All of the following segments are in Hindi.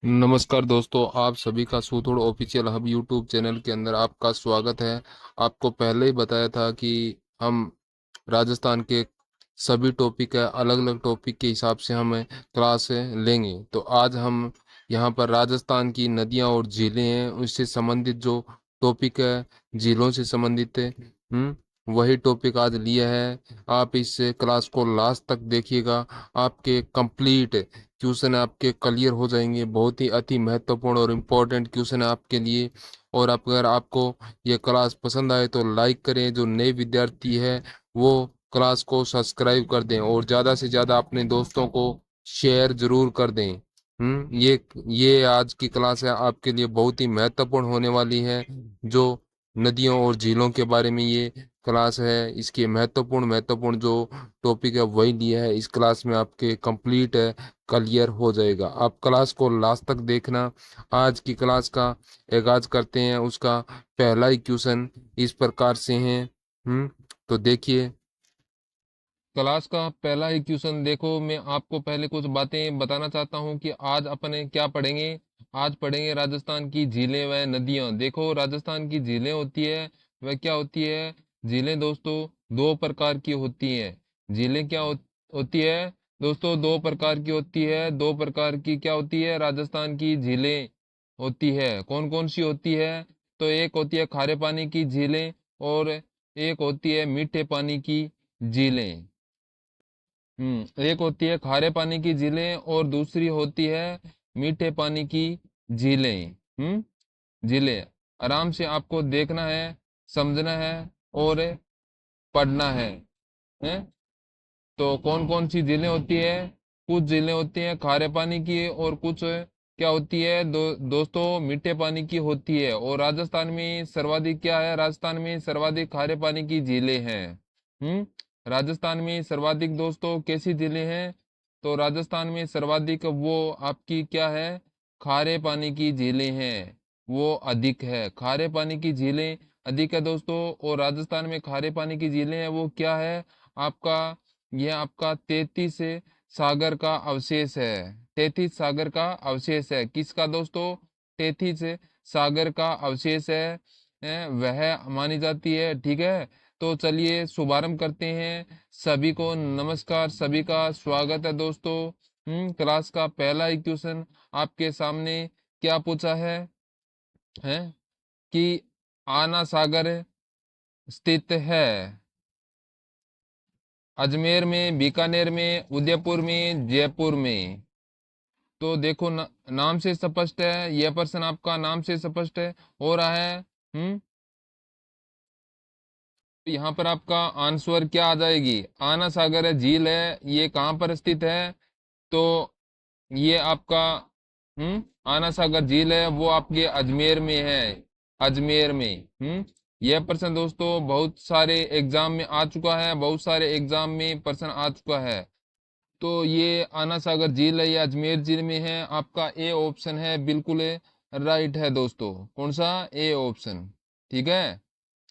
नमस्कार दोस्तों, आप सभी का सूथोड़ ऑफिशियल हब यूट्यूब चैनल के अंदर आपका स्वागत है। आपको पहले ही बताया था कि हम राजस्थान के सभी टॉपिक है, अलग अलग टॉपिक के हिसाब से हम क्लास लेंगे। तो आज हम यहाँ पर राजस्थान की नदियाँ और झीलें हैं, उससे संबंधित जो टॉपिक है, झीलों से संबंधित है, वही टॉपिक आज लिया है। आप इस क्लास को लास्ट तक देखिएगा। आपके कंप्लीट क्वेश्चन आपके क्लियर हो जाएंगे। बहुत ही अति महत्वपूर्ण और इम्पोर्टेंट क्वेश्चन है आपके लिए। और अगर आपको ये क्लास पसंद आए तो लाइक करें। जो नए विद्यार्थी है वो क्लास को सब्सक्राइब कर दें और ज़्यादा से ज़्यादा अपने दोस्तों को शेयर जरूर कर दें। ये आज की क्लास है आपके लिए बहुत ही महत्वपूर्ण होने वाली है। जो नदियों और झीलों के बारे में ये क्लास है, इसके महत्वपूर्ण महत्वपूर्ण जो टॉपिक है वही लिया है। इस क्लास में आपके कंप्लीट है क्लियर हो जाएगा। आप क्लास को लास्ट तक देखना। आज की क्लास का आगाज करते हैं। उसका पहला ही क्वेश्चन इस प्रकार से है। तो देखिए, क्लास का पहला ही क्वेश्चन देखो। मैं आपको पहले कुछ बातें बताना चाहता हूँ कि आज अपने क्या पढ़ेंगे। आज पढ़ेंगे राजस्थान की झीलें व नदियाँ। देखो, राजस्थान की झीलें होती है वह क्या होती है। झीलें दोस्तों दो प्रकार की होती हैं। झीलें क्या होती है दोस्तों, दो प्रकार की होती है। दो प्रकार की क्या होती है, राजस्थान की झीलें होती है। कौन कौन सी होती है? तो एक होती है खारे पानी की झीलें और एक होती है मीठे पानी की झीलें। एक होती है खारे पानी की झीलें और दूसरी होती है मीठे पानी की झीलें। झीलें आराम से आपको देखना है, समझना है और पढ़ना है? तो कौन कौन सी झीलें होती है? कुछ झीलें होती हैं खारे पानी की और कुछ क्या होती है दोस्तों, मीठे पानी की होती है। और राजस्थान में सर्वाधिक क्या है, राजस्थान में सर्वाधिक खारे पानी की झीलें हैं। राजस्थान में सर्वाधिक दोस्तों कैसी झीलें हैं? तो राजस्थान में सर्वाधिक वो आपकी क्या है, खारे पानी की झीलें हैं। वो अधिक है, खारे पानी की झीलें अधिक है दोस्तों। और राजस्थान में खारे पानी की झीलें हैं वो क्या है आपका, यह आपका 33 सागर का अवशेष है। 33 सागर का अवशेष है। किसका दोस्तों? 33 सागर का अवशेष है। वह मानी जाती है। ठीक है, तो चलिए शुभारंभ करते हैं। सभी को नमस्कार, सभी का स्वागत है दोस्तों। क्लास का पहला ही क्वेश्चन आपके सामने क्या पूछा है कि आना सागर स्थित है अजमेर में, बीकानेर में, उदयपुर में, जयपुर में। तो देखो नाम से स्पष्ट है, यह प्रश्न आपका नाम से स्पष्ट है हो रहा है। यहाँ पर आपका आंसर क्या आ जाएगी? आना सागर है, झील है, ये कहाँ पर स्थित है? तो ये आपका आना सागर झील है वो आपके अजमेर में है। अजमेर में। यह प्रश्न दोस्तों बहुत सारे एग्जाम में आ चुका है, बहुत सारे एग्जाम में प्रश्न आ चुका है। तो ये आना सागर झील है, ये अजमेर जिले में है। आपका ए ऑप्शन है बिल्कुल राइट है दोस्तों। कौन सा? A option. ठीक है,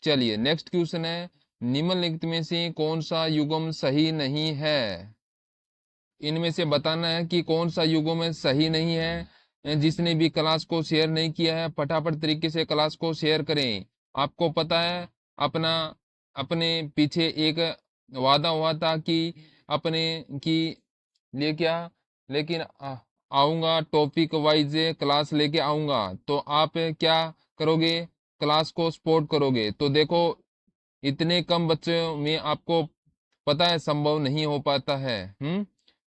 चलिए नेक्स्ट क्वेश्चन है, निम्नलिखित में से कौन सा युग्म सही नहीं है? इनमें से बताना है कि कौन सा युग्म सही नहीं है। जिसने भी क्लास को शेयर नहीं किया है फटाफट तरीके से क्लास को शेयर करें। आपको पता है अपना, अपने पीछे एक वादा हुआ था कि अपने की लिए क्या, लेकिन आऊंगा टॉपिक वाइज क्लास लेके आऊंगा। तो आप क्या करोगे? क्लास को सपोर्ट करोगे। तो देखो इतने कम बच्चों में आपको पता है संभव नहीं हो पाता है।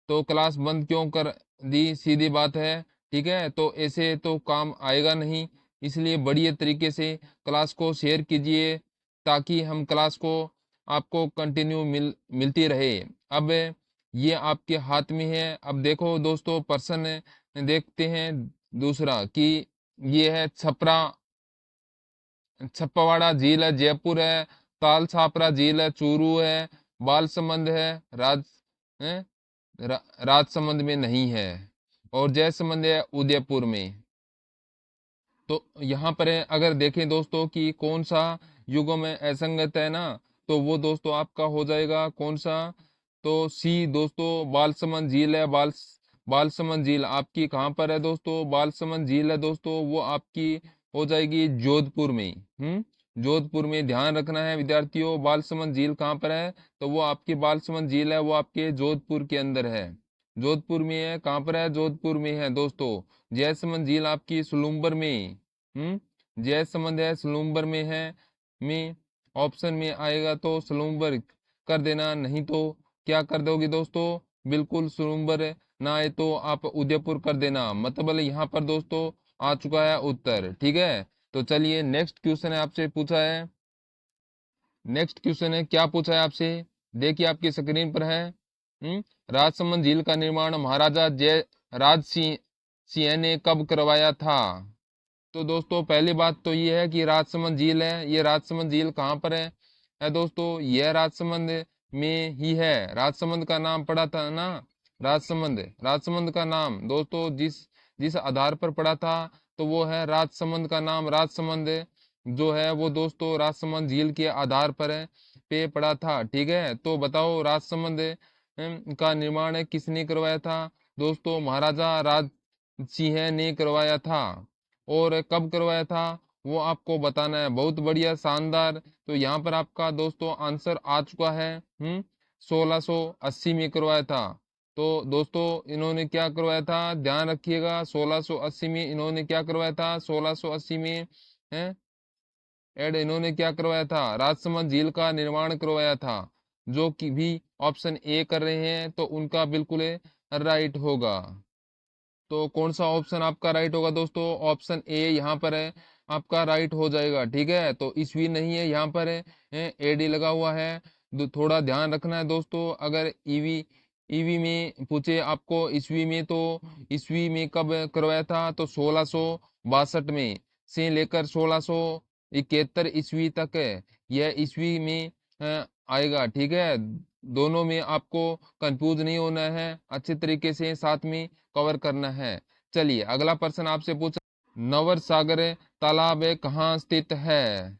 तो क्लास बंद क्यों कर दी, सीधी बात है। ठीक है, तो ऐसे तो काम आएगा नहीं। इसलिए बढ़िया तरीके से क्लास को शेयर कीजिए ताकि हम क्लास को आपको कंटिन्यू मिलती रहे। अब ये आपके हाथ में है। अब देखो दोस्तों प्रश्न देखते हैं दूसरा कि ये है छपरा, छप्पवाड़ा झील है, जयपुर है, ताल छापरा झील है, चूरू है, बालसमंद है, है राजसमंद में नहीं है, और जयसमंद है उदयपुर में। तो यहाँ पर है, अगर देखें दोस्तों कि कौन सा युगों में असंगत है ना, तो वो दोस्तों आपका हो जाएगा कौन सा? तो सी दोस्तों, बालसमंद झील है, बालसमंद झील आपकी कहाँ पर है दोस्तों? बालसमंद झील है दोस्तों, वो आपकी हो जाएगी जोधपुर में। जोधपुर में ध्यान रखना है विद्यार्थियों। बालसमंद झील कहाँ पर है? तो वो आपकी बालसमंद झील है, वो आपके जोधपुर के अंदर है। जोधपुर में है। कहाँ पर है? जोधपुर में है दोस्तों। जयसमंद झील आपकी सुलुम्बर में। जयसमंद है, सुलुम्बर में है। में ऑप्शन में आएगा तो सुलुम्बर कर देना, नहीं तो क्या कर दोगे दोस्तों? बिल्कुल सुलुम्बर ना आए तो आप उदयपुर कर देना। मतलब यहाँ पर दोस्तों आ चुका है उत्तर। ठीक है, तो चलिए नेक्स्ट क्वेश्चन है आपसे पूछा है। नेक्स्ट क्वेश्चन है, क्या पूछा है आपसे? देखिए आपकी स्क्रीन पर है। राजसमंद झील का निर्माण महाराजा जय राज सिंह सिंह ने कब करवाया था? तो दोस्तों पहली बात तो ये है कि राजसमंद झील है, ये राजसमंद झील कहाँ पर है दोस्तों? यह राजसमंद में ही है। राजसमंद का नाम पड़ा था ना, राजसमंद। राजसमंद का नाम दोस्तों जिस जिस आधार पर पड़ा था, तो वो है राजसमंद का नाम। राजसमंद जो है वो दोस्तों राजसमंद झील के आधार पर पे पड़ा था। ठीक है, तो बताओ राजसमंद का निर्माण किसने करवाया था? दोस्तों महाराजा राज सिंह ने करवाया था। और कब करवाया था वो आपको बताना है। बहुत बढ़िया, शानदार। तो यहाँ पर आपका दोस्तों आंसर आ चुका है। 1680 में करवाया था। तो दोस्तों इन्होंने क्या करवाया था? ध्यान रखिएगा, 1680 में इन्होंने क्या करवाया था? 1680 में है इन्होंने क्या करवाया था? राजसमंद झील का निर्माण करवाया था। जो कि भी ऑप्शन ए कर रहे हैं तो उनका बिल्कुल राइट होगा। तो कौन सा ऑप्शन आपका राइट होगा दोस्तों? ऑप्शन ए यहाँ पर है आपका राइट हो जाएगा। ठीक है, तो ईस्वी नहीं है, यहाँ पर है एडी लगा हुआ है। थोड़ा ध्यान रखना है दोस्तों। अगर ईवी ईवी में पूछे आपको ईस्वी में, तो ईस्वी में कब करवाया था? तो 1662 में से लेकर 1671 ईस्वी तक है, यह ईस्वी में आएगा। ठीक है, दोनों में आपको कंफ्यूज नहीं होना है, अच्छे तरीके से साथ में कवर करना है। चलिए अगला प्रश्न आपसे पूछा, नवर सागर तालाब कहाँ स्थित है?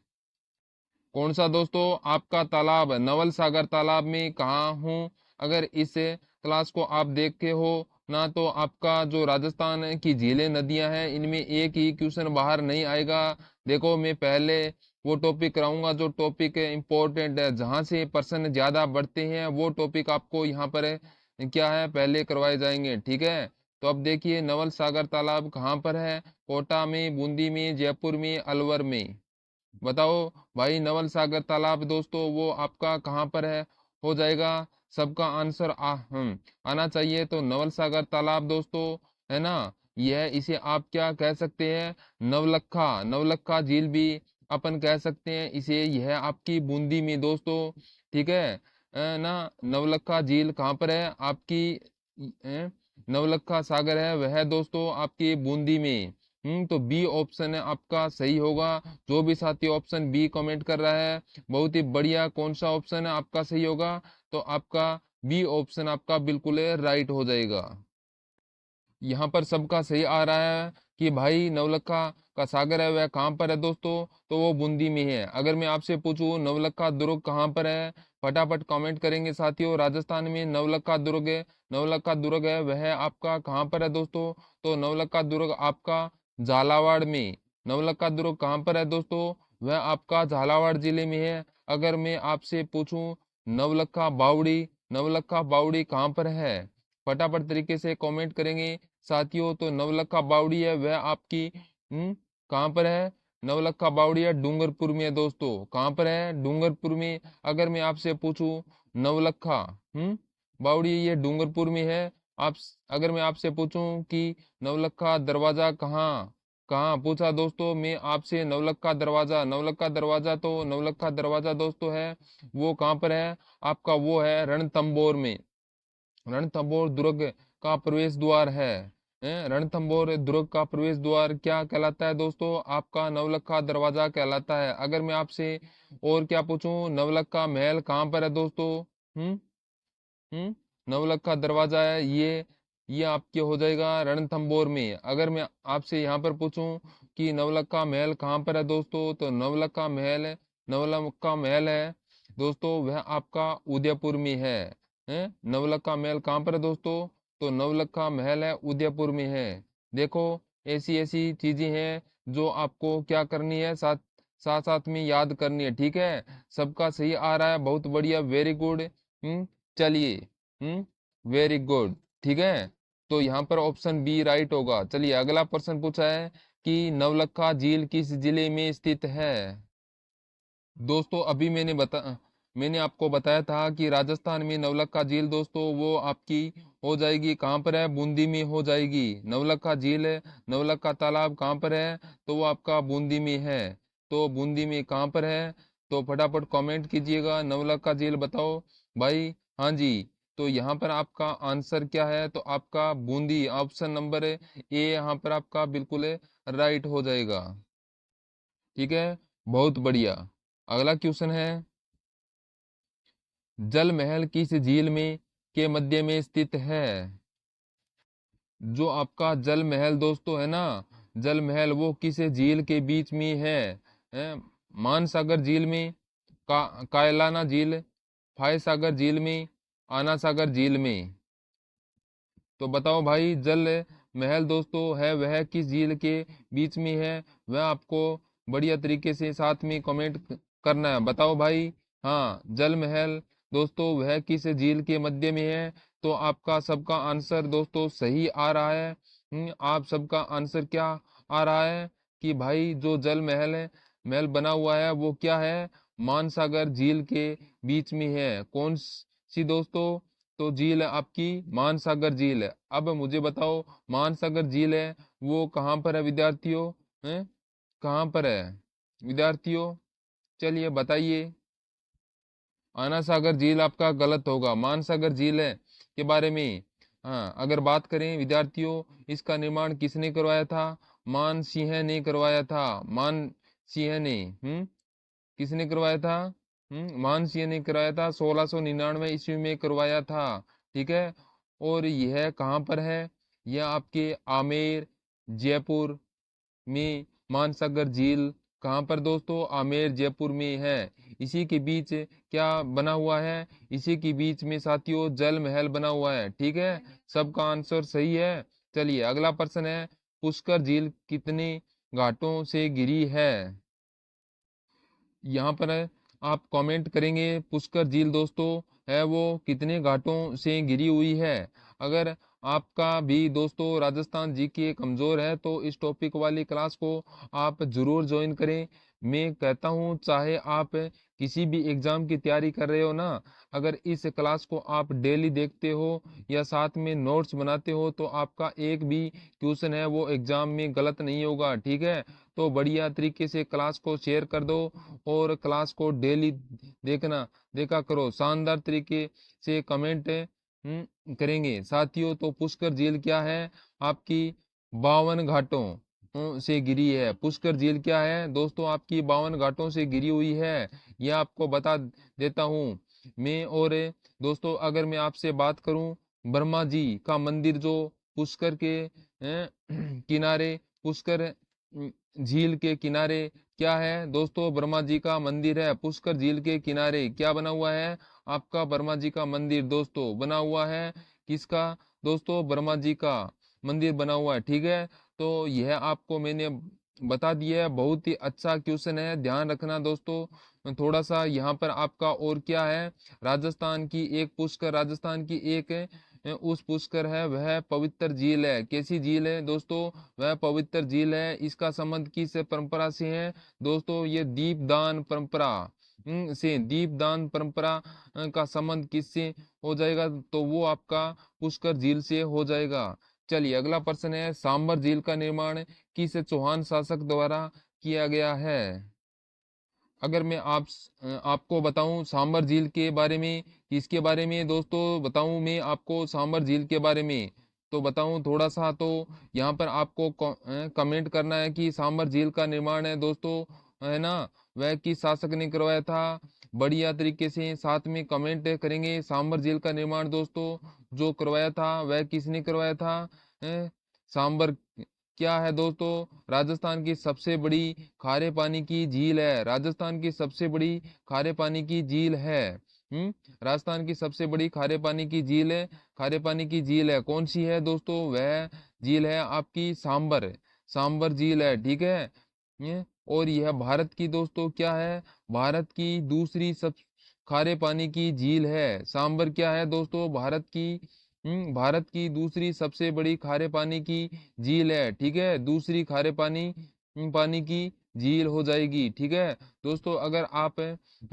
कौन सा दोस्तों आपका तालाब? नवल सागर तालाब में कहाँ हूँ? अगर इस क्लास को आप देखे हो ना, तो आपका जो राजस्थान की झीलें नदियां हैं इनमें एक ही क्वेश्चन बाहर नहीं आएगा। देखो मैं पहले वो टॉपिक कराऊंगा जो टॉपिक इम्पोर्टेंट है, जहां से प्रश्न ज्यादा बढ़ते हैं वो टॉपिक आपको यहाँ पर क्या है पहले करवाए जाएंगे। ठीक है, तो अब देखिए नवल सागर तालाब कहाँ पर है? कोटा में, बूंदी में, जयपुर में, अलवर में? बताओ भाई। नवल सागर तालाब दोस्तों वो आपका कहाँ पर है? हो जाएगा सबका आंसर आना चाहिए। तो नवल सागर तालाब दोस्तों है ना, यह इसे आप क्या कह सकते हैं? नवलखा, नवलखा झील भी अपन कह सकते हैं इसे। यह आपकी बूंदी में दोस्तों। ठीक है ना, नवलखा झील कहाँ पर है आपकी? नवलखा सागर है वह दोस्तों आपकी बूंदी में। तो बी ऑप्शन है आपका सही होगा। जो भी साथी ऑप्शन बी कमेंट कर रहा है बहुत ही बढ़िया। कौन सा ऑप्शन है आपका सही होगा? तो आपका बी ऑप्शन आपका बिल्कुल राइट हो जाएगा। यहाँ पर सबका सही आ रहा है कि भाई नवलखा का सागर है वह कहाँ पर है दोस्तों? तो वो बूंदी में है। अगर मैं आपसे पूछूं नवलखा दुर्ग कहाँ पर है, फटाफट कमेंट करेंगे साथियों। राजस्थान में नवलखा दुर्ग है, नवलखा दुर्ग है वह आपका कहाँ पर है दोस्तों? तो नवलखा दुर्ग आपका झालावाड़ में। नवलखा दुर्ग कहाँ पर है दोस्तों? वह आपका झालावाड़ जिले में है। अगर मैं आपसे पूछूं नवलखा बावड़ी, नवलखा बावड़ी कहाँ पर है? फटाफट तरीके से कमेंट करेंगे साथियों। तो नवलखा बावड़ी है वह आपकी कहाँ पर है? नवलखा बावड़ी है डूंगरपुर में है दोस्तों। कहाँ पर है? डूंगरपुर में। अगर मैं आपसे पूछूं नवलखा बावड़ी ये डूंगरपुर में है। आप अगर मैं आपसे पूछूं कि नवलखा दरवाजा कहाँ कहाँ पूछा दोस्तों मैं आपसे, नवलखा दरवाजा, नवलखा दरवाजा, तो नवलखा दरवाजा दोस्तों है वो कहाँ पर है आपका? वो है रणथंबोर में। रणथंबोर दुर्ग का प्रवेश द्वार है। रणथंबोर दुर्ग का प्रवेश द्वार क्या कहलाता है दोस्तों? आपका नवलखा दरवाजा कहलाता है। अगर मैं आपसे और क्या पूछूं, नवलखा महल कहाँ पर है दोस्तों? हम्म नवलखा दरवाजा है ये आपके हो जाएगा रणथंबोर में। अगर मैं आपसे यहाँ पर पूछूं कि नवलखा महल कहाँ पर है दोस्तों, तो नवलखा महल है दोस्तों वह आपका उदयपुर में है। नवलखा महल कहाँ पर है दोस्तों? तो नवलखा महल है उदयपुर में है। देखो ऐसी ऐसी चीजें हैं जो आपको क्या करनी है, साथ साथ साथ में याद करनी है, ठीक है। सबका सही आ रहा है, बहुत बढ़िया, वेरी गुड। चलिए, वेरी गुड, ठीक है। तो यहाँ पर ऑप्शन बी राइट होगा। चलिए अगला प्रश्न पूछा है कि नवलखा झील किस जिले में स्थित है। दोस्तों अभी मैंने आपको बताया था कि राजस्थान में नवलखा झील दोस्तों वो आपकी हो जाएगी, कहाँ पर है, बूंदी में हो जाएगी। नवलखा झील है, नवलखा तालाब कहाँ पर है, तो वो आपका बूंदी में है। तो बूंदी में कहाँ पर है, तो फटाफट कमेंट कीजिएगा, नवलखा झील बताओ भाई। हाँ जी, तो यहाँ पर आपका आंसर क्या है, तो आपका बूंदी, ऑप्शन नंबर ए यहाँ पर आपका बिल्कुल राइट हो जाएगा। ठीक है, बहुत बढ़िया। अगला क्वेश्चन है, जल महल किस झील में के मध्य में स्थित है। जो आपका जल महल दोस्तों है ना, जल महल वो किस झील के बीच में है? मानसागर झील में, कायलाना झील, फाय सागर झील में, आना सागर झील में। तो बताओ भाई, जल महल दोस्तों है वह किस झील के बीच में है, वह आपको बढ़िया तरीके से साथ में कमेंट करना है, बताओ भाई। हाँ, जल महल दोस्तों वह किस झील के मध्य में है। तो आपका सबका आंसर दोस्तों सही आ रहा है। आप सबका आंसर क्या आ रहा है कि भाई जो जल महल है, महल बना हुआ है वो क्या है, मानसागर झील के बीच में है। कौन सी दोस्तों, तो झील है आपकी मानसागर झील है। अब मुझे बताओ, मानसागर झील है वो कहाँ पर है विद्यार्थियों, हैं? कहाँ पर है विद्यार्थियों, चलिए बताइए। आना सागर झील आपका गलत होगा, मानसागर झील है के बारे में। हाँ, अगर बात करें विद्यार्थियों, इसका निर्माण किसने करवाया था, मान सिंह ने करवाया था। मान सिंह ने, किसने करवाया था, मानसिंह ने कराया था, 1699 ईस्वी में करवाया था। ठीक है, और यह कहाँ पर है, यह आपके आमेर जयपुर में मानसागर झील कहाँ पर दोस्तों, आमेर जयपुर में है। इसी के बीच क्या बना हुआ है, इसी के बीच में साथियों जल महल बना हुआ है। ठीक है, सबका आंसर सही है। चलिए अगला प्रश्न है, पुष्कर झील कितने घाटों से घिरी है। यहाँ पर है, आप कमेंट करेंगे पुष्कर झील दोस्तों है वो कितने घाटों से घिरी हुई है। अगर आपका भी दोस्तों राजस्थान जीके कमजोर है तो इस टॉपिक वाली क्लास को आप जरूर ज्वाइन करें। मैं कहता हूँ चाहे आप किसी भी एग्जाम की तैयारी कर रहे हो ना, अगर इस क्लास को आप डेली देखते हो या साथ में नोट्स बनाते हो तो आपका एक भी क्वेश्चन है वो एग्जाम में गलत नहीं होगा। ठीक है, तो बढ़िया तरीके से क्लास को शेयर कर दो और क्लास को डेली देखा करो, शानदार तरीके से कमेंट करेंगे साथियों। तो पुष्कर झील क्या है, आपकी 52 घाटों से घिरी है। पुष्कर झील क्या है दोस्तों, आपकी 52 घाटों से घिरी हुई है, यह आपको बता देता हूँ मैं। और दोस्तों अगर मैं आपसे बात करूं, ब्रह्मा जी का मंदिर जो पुष्कर के किनारे, पुष्कर झील के किनारे क्या है दोस्तों, ब्रह्मा जी का मंदिर है। पुष्कर झील के किनारे क्या बना हुआ है, आपका ब्रह्मा जी का मंदिर दोस्तों बना हुआ है। किसका दोस्तों, ब्रह्मा जी का मंदिर बना हुआ है। ठीक है, तो यह आपको मैंने बता दिया है। बहुत ही अच्छा क्वेश्चन है, ध्यान रखना दोस्तों। थोड़ा सा यहाँ पर आपका और क्या है, राजस्थान की एक पुष्कर, राजस्थान की एक उस पुष्कर है वह पवित्र झील है। कैसी झील है दोस्तों, वह पवित्र झील है। इसका संबंध किस परंपरा से है दोस्तों, ये दीपदान परंपरा से, दीपदान परंपरा का संबंध किससे हो जाएगा, तो वो आपका पुष्कर झील से हो जाएगा। चलिए अगला प्रश्न है, सांबर झील का निर्माण किस चौहान शासक द्वारा किया गया है। अगर मैं आपको बताऊं सांबर झील के बारे में, किसके बारे में दोस्तों बताऊं मैं आपको, सांबर झील के बारे में तो बताऊं थोड़ा सा। तो यहाँ पर आपको कमेंट करना है कि सांबर झील का निर्माण है दोस्तों, है ना, वह किस शासक ने करवाया था। बढ़िया तरीके से साथ में कमेंट करेंगे, सांबर झील का निर्माण दोस्तों जो करवाया था वह किसने करवाया था। सांबर क्या है दोस्तों, राजस्थान की सबसे बड़ी खारे पानी की झील है, राजस्थान की सबसे बड़ी खारे पानी की झील है। राजस्थान की सबसे बड़ी खारे पानी की झील है, खारे पानी की झील है, कौन सी है दोस्तों? वह झील है आपकी सांबर, सांबर झील है, ठीक है। और यह भारत की दोस्तों क्या है? भारत की दूसरी सब खारे पानी की झील है। सांबर क्या है दोस्तों? भारत की दूसरी सबसे बड़ी खारे पानी की झील है, ठीक है। दूसरी खारे पानी की झील हो जाएगी, ठीक है दोस्तों। अगर आप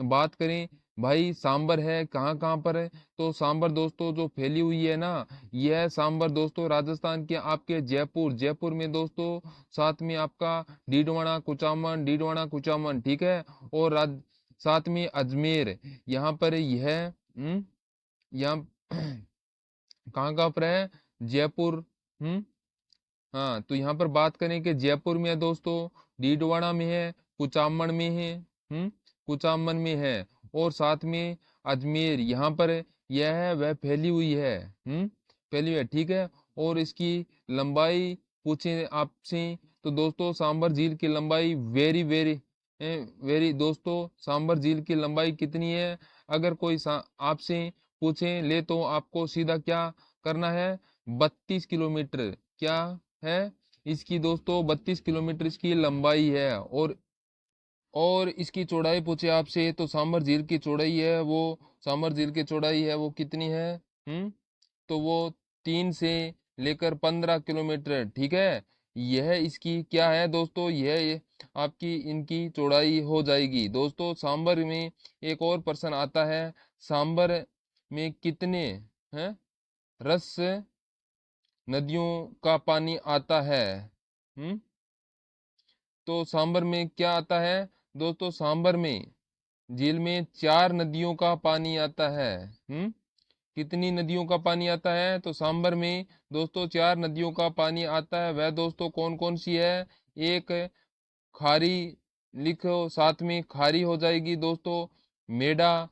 बात करें भाई सांबर है कहाँ कहाँ पर है, तो सांबर दोस्तों जो फैली हुई है ना, यह सांबर दोस्तों राजस्थान के आपके जयपुर, जयपुर में दोस्तों, साथ में आपका डीडवाना कुचामन, ठीक है। और साथ में अजमेर, यहाँ पर यह यहाँ कहाँ कहाँ पर है? जयपुर। हाँ, तो यहाँ पर बात करें कि जयपुर में है दोस्तों, डीडवाना में है, कुचामन में है, कुचामन में है, और साथ में अजमेर, यहाँ पर यह है वह फैली हुई है, फैली हुई है, ठीक है। और इसकी लंबाई पूछे आपसे, तो दोस्तों सांबर झील की लंबाई वेरी वेरी वेरी दोस्तों, सांबर झील की लंबाई कितनी है? अगर कोई आपसे पूछे ले तो आपको सीधा क्या करना है? 32 किलोमीटर, क्या है इसकी दोस्तों? 32 किलोमीटर इसकी लंबाई है। और इसकी चौड़ाई पूछे आपसे, तो सांबर झील की चौड़ाई है वो, सांबर झील की चौड़ाई है वो कितनी है? तो वो 3 से लेकर 15 किलोमीटर, ठीक है। यह इसकी क्या है दोस्तों? यह आपकी इनकी चौड़ाई हो जाएगी दोस्तों। सांबर में एक और प्रश्न आता है, सांबर में कितने हैं रस नदियों का पानी आता है? हम्म तो सांबर में क्या आता है दोस्तों? सांबर में झील में 4 नदियों का पानी आता है। कितनी नदियों का पानी आता है? तो सांबर में दोस्तों 4 नदियों का पानी आता है। वह दोस्तों कौन कौन सी है? एक खारी, लिखो साथ में, खारी हो जाएगी दोस्तों, मेडा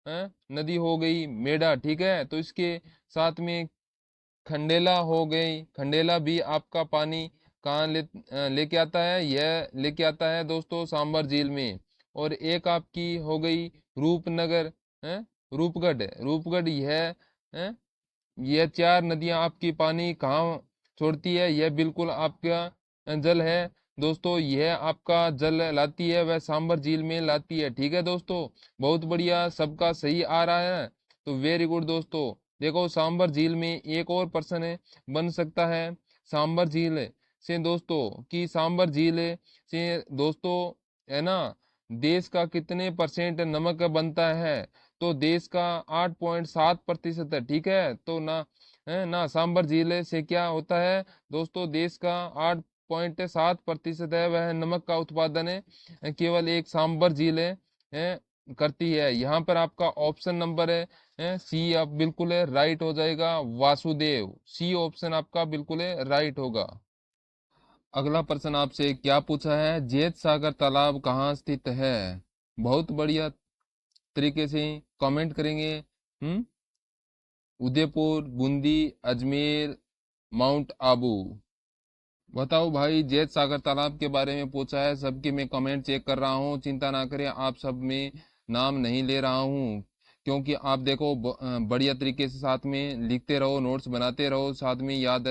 नदी हो गई, मेडा, ठीक है। तो इसके साथ में खंडेला हो गई, खंडेला भी आपका पानी कहाँ लेके आता है? यह लेके आता है दोस्तों सांबर झील में। और एक आपकी हो गई रूपनगर, है रूपगढ़, रूपगढ़, यह है, यह 4 नदियां आपकी पानी कहाँ छोड़ती है? यह बिल्कुल आपका जल है दोस्तों, यह आपका जल लाती है, वह सांबर झील में लाती है, ठीक है दोस्तों। बहुत बढ़िया, सबका सही आ रहा है, तो वेरी गुड दोस्तों। देखो सांबर झील में एक और प्रश्न बन सकता है सांबर झील से दोस्तों, कि सांबर झील से दोस्तों, है ना, देश का कितने परसेंट नमक बनता है? तो देश का 8.7% है, ठीक है। तो ना सांबर झील से क्या होता है दोस्तों? देश का 8.7% है वह नमक का उत्पादन है, केवल एक सांबर झील है, करती है। यहाँ पर आपका ऑप्शन नंबर है सी, आप बिल्कुल है राइट हो जाएगा, वासुदेव, सी ऑप्शन आपका बिल्कुल है राइट होगा। अगला प्रश्न आपसे क्या पूछा है? जेत सागर तालाब कहाँ स्थित है? बहुत बढ़िया तरीके से कमेंट करेंगे। उदयपुर, बूंदी, अजमेर, माउंट आबू। बताओ भाई, जैत सागर तालाब के बारे में पूछा है, सबके मैं कमेंट चेक कर रहा हूँ, चिंता ना करें, आप सब में नाम नहीं ले रहा हूँ, क्योंकि आप देखो बढ़िया तरीके से साथ में लिखते रहो, नोट्स बनाते रहो, साथ में याद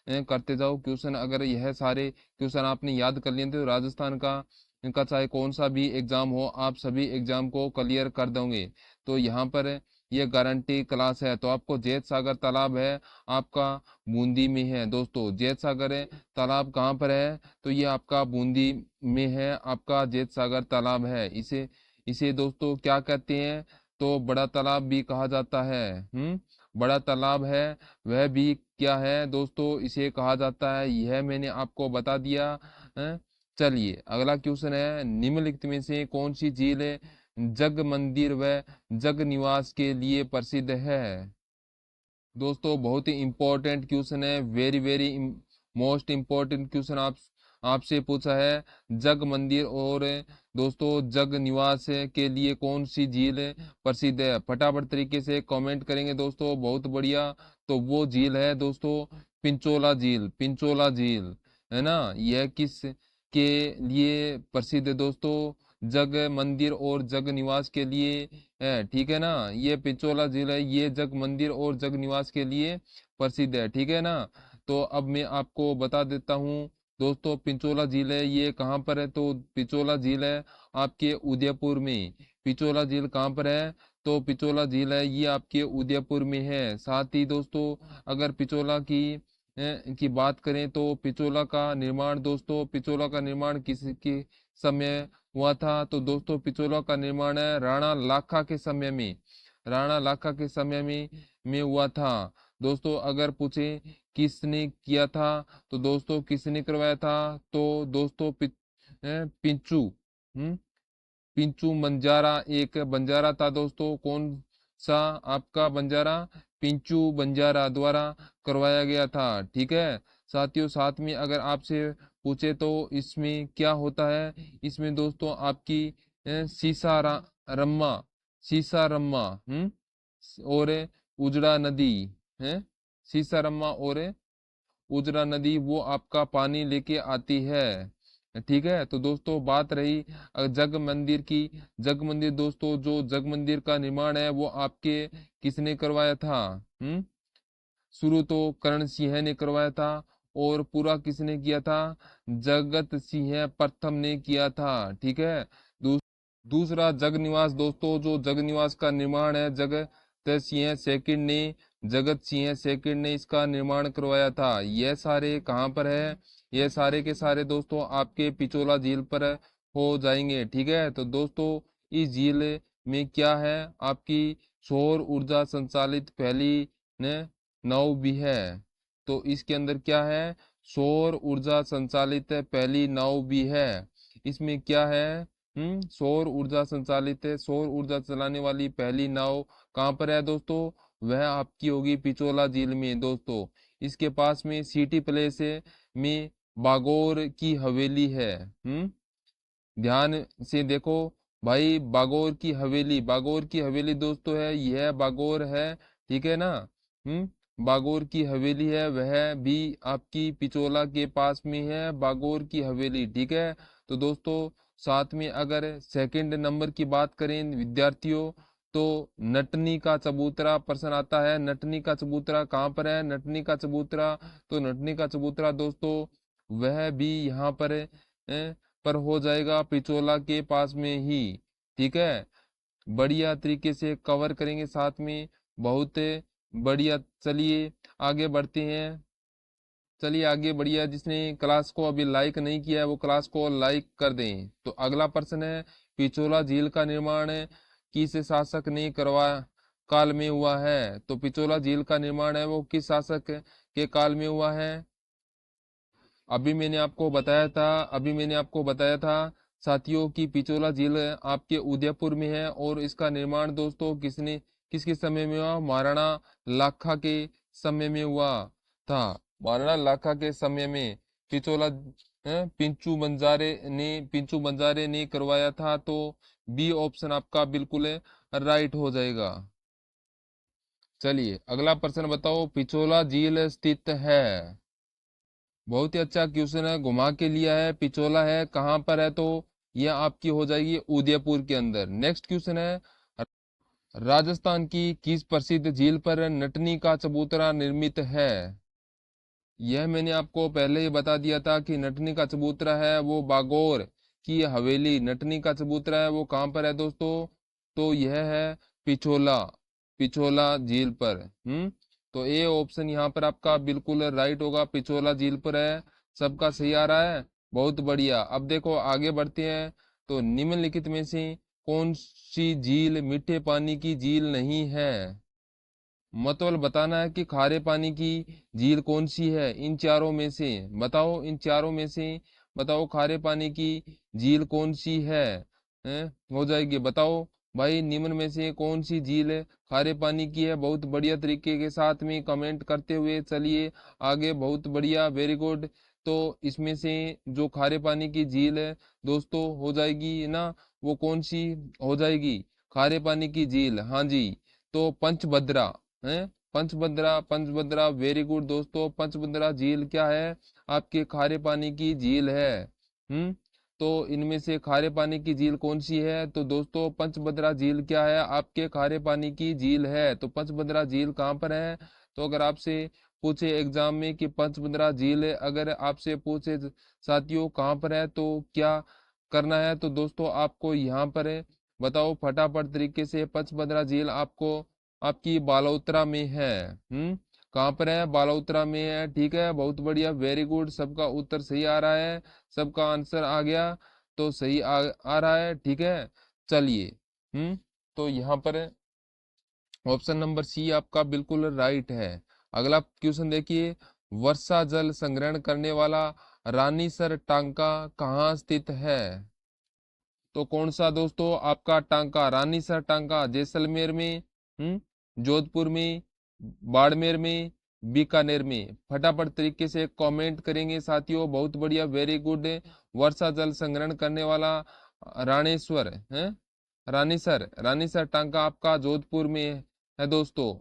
करते जाओ क्वेश्चन। अगर यह सारे क्वेश्चन आपने याद कर लिए तो राजस्थान का इनका चाहे कौन सा भी एग्जाम हो, आप सभी एग्जाम को क्लियर कर दोगे। तो यहाँ पर ये गारंटी क्लास है। तो आपको जैत सागर तालाब है आपका बूंदी में है दोस्तों। जैत सागर तालाब कहाँ पर है? तो ये आपका बूंदी में है, आपका जेत सागर तालाब है। इसे इसे दोस्तों क्या कहते हैं? तो बड़ा तालाब भी कहा जाता है। बड़ा तालाब है, वह भी क्या है दोस्तों? इसे कहा जाता है, यह मैंने आपको बता दिया है। चलिए अगला क्वेश्चन है, निम्नलिखित में से कौन सी झील जग मंदिर व जग निवास के लिए प्रसिद्ध है? दोस्तों बहुत ही इंपॉर्टेंट क्वेश्चन है, very very most important question आपसे पूछा है। जग मंदिर और दोस्तों जग निवास के लिए कौन सी झील प्रसिद्ध है? फटाफट तरीके से कमेंट करेंगे दोस्तों, बहुत बढ़िया। तो वो झील है दोस्तों पिंचोला झील, पिंचोला झील, है ना। यह किस के लिए प्रसिद्ध है दोस्तों? जग मंदिर और जग निवास के लिए है, ठीक है ना। ये पिछोला झील है, ये जग मंदिर और जग निवास के लिए प्रसिद्ध है, ठीक है ना। तो अब मैं आपको बता देता हूँ दोस्तों, पिछोला झील है ये कहाँ पर है, तो पिछोला झील है आपके उदयपुर में। पिछोला झील कहाँ पर है, तो पिछोला झील है ये आपके उदयपुर में है। साथ ही दोस्तों, अगर पिछोला की बात करें तो पिछोला का निर्माण दोस्तों, पिछोला का निर्माण किस के समय हुआ था, तो दोस्तों पिछोला का निर्माण है राणा लाखा के समय में, राणा लाखा के समय में हुआ था दोस्तों। अगर पूछे किसने किया था, तो दोस्तों किसने करवाया था, तो दोस्तों पिंचू, पिंचू बंजारा, एक बंजारा था दोस्तों। कौन सा आपका बंजारा, पिंचू बंजारा द्वारा करवाया गया था, ठीक है साथियों। साथ में अगर आपसे पूछे तो इसमें क्या होता है, इसमें दोस्तों आपकी रम्मा, सीसा रम्मा, और उजड़ा नदी है, सीसा रम्मा और उजरा नदी वो आपका पानी लेके आती है, ठीक है। तो दोस्तों बात रही जग मंदिर की, जग मंदिर दोस्तों, जो जग मंदिर का निर्माण है वो आपके किसने करवाया था, शुरू तो करण सिंह ने करवाया था, और पूरा किसने किया था, जगत सिंह प्रथम ने किया था, ठीक है। दूसरा जग निवास दोस्तों, जो जग निवास का निर्माण है जगत सिंह सेकंड ने, जगत सिंह सेकंड ने इसका निर्माण करवाया था। यह सारे कहाँ पर है, ये सारे के सारे दोस्तों आपके पिछोला झील पर हो जाएंगे, ठीक है। तो दोस्तों इस झील में क्या है, आपकी सौर ऊर्जा संचालित पहली ने नाव भी है। तो इसके अंदर क्या है, सौर ऊर्जा संचालित पहली नाव भी है। इसमें क्या है, सौर ऊर्जा संचालित है, सौर ऊर्जा चलाने वाली पहली नाव कहाँ पर है दोस्तों, वह आपकी होगी पिछोला झील में दोस्तों। इसके पास में सिटी प्लेस में बागोर की हवेली है, ध्यान से देखो भाई, बागोर की हवेली, बागोर की हवेली दोस्तों है, यह बागोर है, ठीक है ना। बागोर की हवेली है, वह भी आपकी पिछोला के पास में है, बागोर की हवेली, ठीक है। तो दोस्तों साथ में अगर सेकंड नंबर की बात करें विद्यार्थियों, तो नटनी का चबूतरा प्रश्न आता है, नटनी का चबूतरा कहाँ पर है, नटनी का चबूतरा, तो नटनी का चबूतरा दोस्तों वह भी यहाँ पर हो जाएगा, पिछोला के पास में ही, ठीक है। बढ़िया तरीके से कवर करेंगे साथ में, बहुत बढ़िया। चलिए आगे बढ़ते हैं, चलिए आगे बढ़िया। जिसने क्लास को अभी लाइक नहीं किया है वो क्लास को लाइक कर दें। तो अगला प्रश्न है, पिछोला झील का निर्माण किस शासक ने करवाया काल में हुआ है, तो पिछोला झील का निर्माण है वो किस शासक के काल में हुआ है। अभी मैंने आपको बताया था साथियों की पिछोला झील आपके उदयपुर में है, और इसका निर्माण दोस्तों किसके समय में हुआ, महाराणा लाखा के समय में हुआ था। महाराणा लाखा के समय में पिछोला पिंचू बंजारे ने करवाया था। तो बी ऑप्शन आपका बिल्कुल राइट हो जाएगा। चलिए अगला प्रश्न बताओ, पिछोला झील स्थित है, बहुत ही अच्छा क्वेश्चन है, घुमा के लिया है, पिछोला है कहाँ पर है, तो यह आपकी हो जाएगी उदयपुर के अंदर। नेक्स्ट क्वेश्चन है, राजस्थान की किस प्रसिद्ध झील पर नटनी का चबूतरा निर्मित है। यह मैंने आपको पहले ही बता दिया था कि नटनी का चबूतरा है वो बागोर की हवेली, नटनी का चबूतरा है वो कहाँ पर है दोस्तों, तो यह है पिछोला, पिछोला झील पर। तो ए ऑप्शन यहाँ पर आपका बिल्कुल राइट होगा, पिछोला झील पर है। सबका सही आ रहा है, बहुत बढ़िया। अब देखो आगे बढ़ते हैं, तो निम्नलिखित में से कौन सी झील मीठे पानी की झील नहीं है। मतलब बताना है कि खारे पानी की झील कौन सी है, इन चारों में से बताओ, इन चारों में से बताओ खारे पानी की झील कौन सी है, हो जाएगी बताओ भाई, निम्न में से कौन सी झील खारे पानी की है। बहुत बढ़िया तरीके के साथ में कमेंट करते हुए चलिए आगे, बहुत बढ़िया, वेरी गुड। तो इसमें से जो खारे पानी की झील है दोस्तों हो जाएगी ना, वो कौन सी हो जाएगी खारे पानी की झील, हाँ जी, तो पंचभद्रा है, पंचभद्रा, पंचभद्रा, वेरी गुड दोस्तों, पंचभद्रा झील क्या है, आपके खारे पानी की झील है। तो इनमें से खारे पानी की झील कौन सी है? तो दोस्तों पंचभद्रा झील क्या है? आपके खारे पानी की झील है। तो पंचभद्रा झील कहाँ पर है? तो अगर आपसे पूछे एग्जाम में कि पंचभद्रा झील अगर आपसे पूछे साथियों कहाँ पर है, तो क्या करना है? तो दोस्तों आपको यहाँ पर है, बताओ फटाफट तरीके से। पंचभद्रा झील आपको आपकी बालोतरा में है। कहाँ पर है? बालोतरा में है। ठीक है, बहुत बढ़िया, वेरी गुड, सबका उत्तर सही आ रहा है, सबका आंसर आ गया, तो सही आ रहा है। ठीक है, चलिए। तो यहाँ पर ऑप्शन नंबर सी आपका बिल्कुल राइट है। अगला क्वेश्चन देखिए, वर्षा जल संग्रहण करने वाला रानीसर टांका कहाँ स्थित है? तो कौन सा दोस्तों आपका टांका? रानीसर टांका जैसलमेर में, जोधपुर में, बाड़मेर में, बीकानेर में? फटाफट तरीके से कमेंट करेंगे साथियों, बहुत बढ़िया, वेरी गुड। वर्षा जल संग्रहण करने वाला राणेश्वर है, रानीसर टांका आपका जोधपुर में है दोस्तों।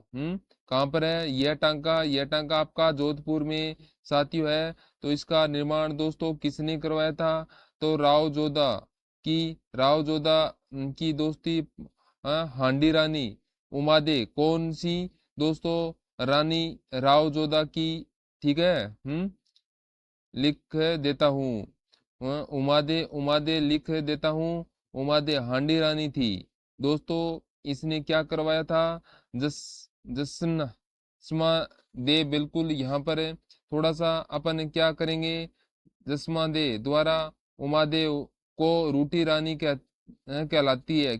कहाँ पर है यह टांका? यह टांका आपका जोधपुर में साथियों है। तो इसका निर्माण दोस्तों किसने करवाया था? तो की राव जोधा की दोस्ती, हांडी रानी उमादे कौन सी दोस्तों? रानी राव जोधा की। ठीक है, लिख देता हूँ, उमादे उमादे लिख देता हूँ, उमादे हांडी रानी थी दोस्तों। इसने क्या करवाया था? जस जसन स्मा दे, बिल्कुल यहाँ पर थोड़ा सा अपन क्या करेंगे, जसमा दे द्वारा उमादेव को रूठी रानी कहलाती है।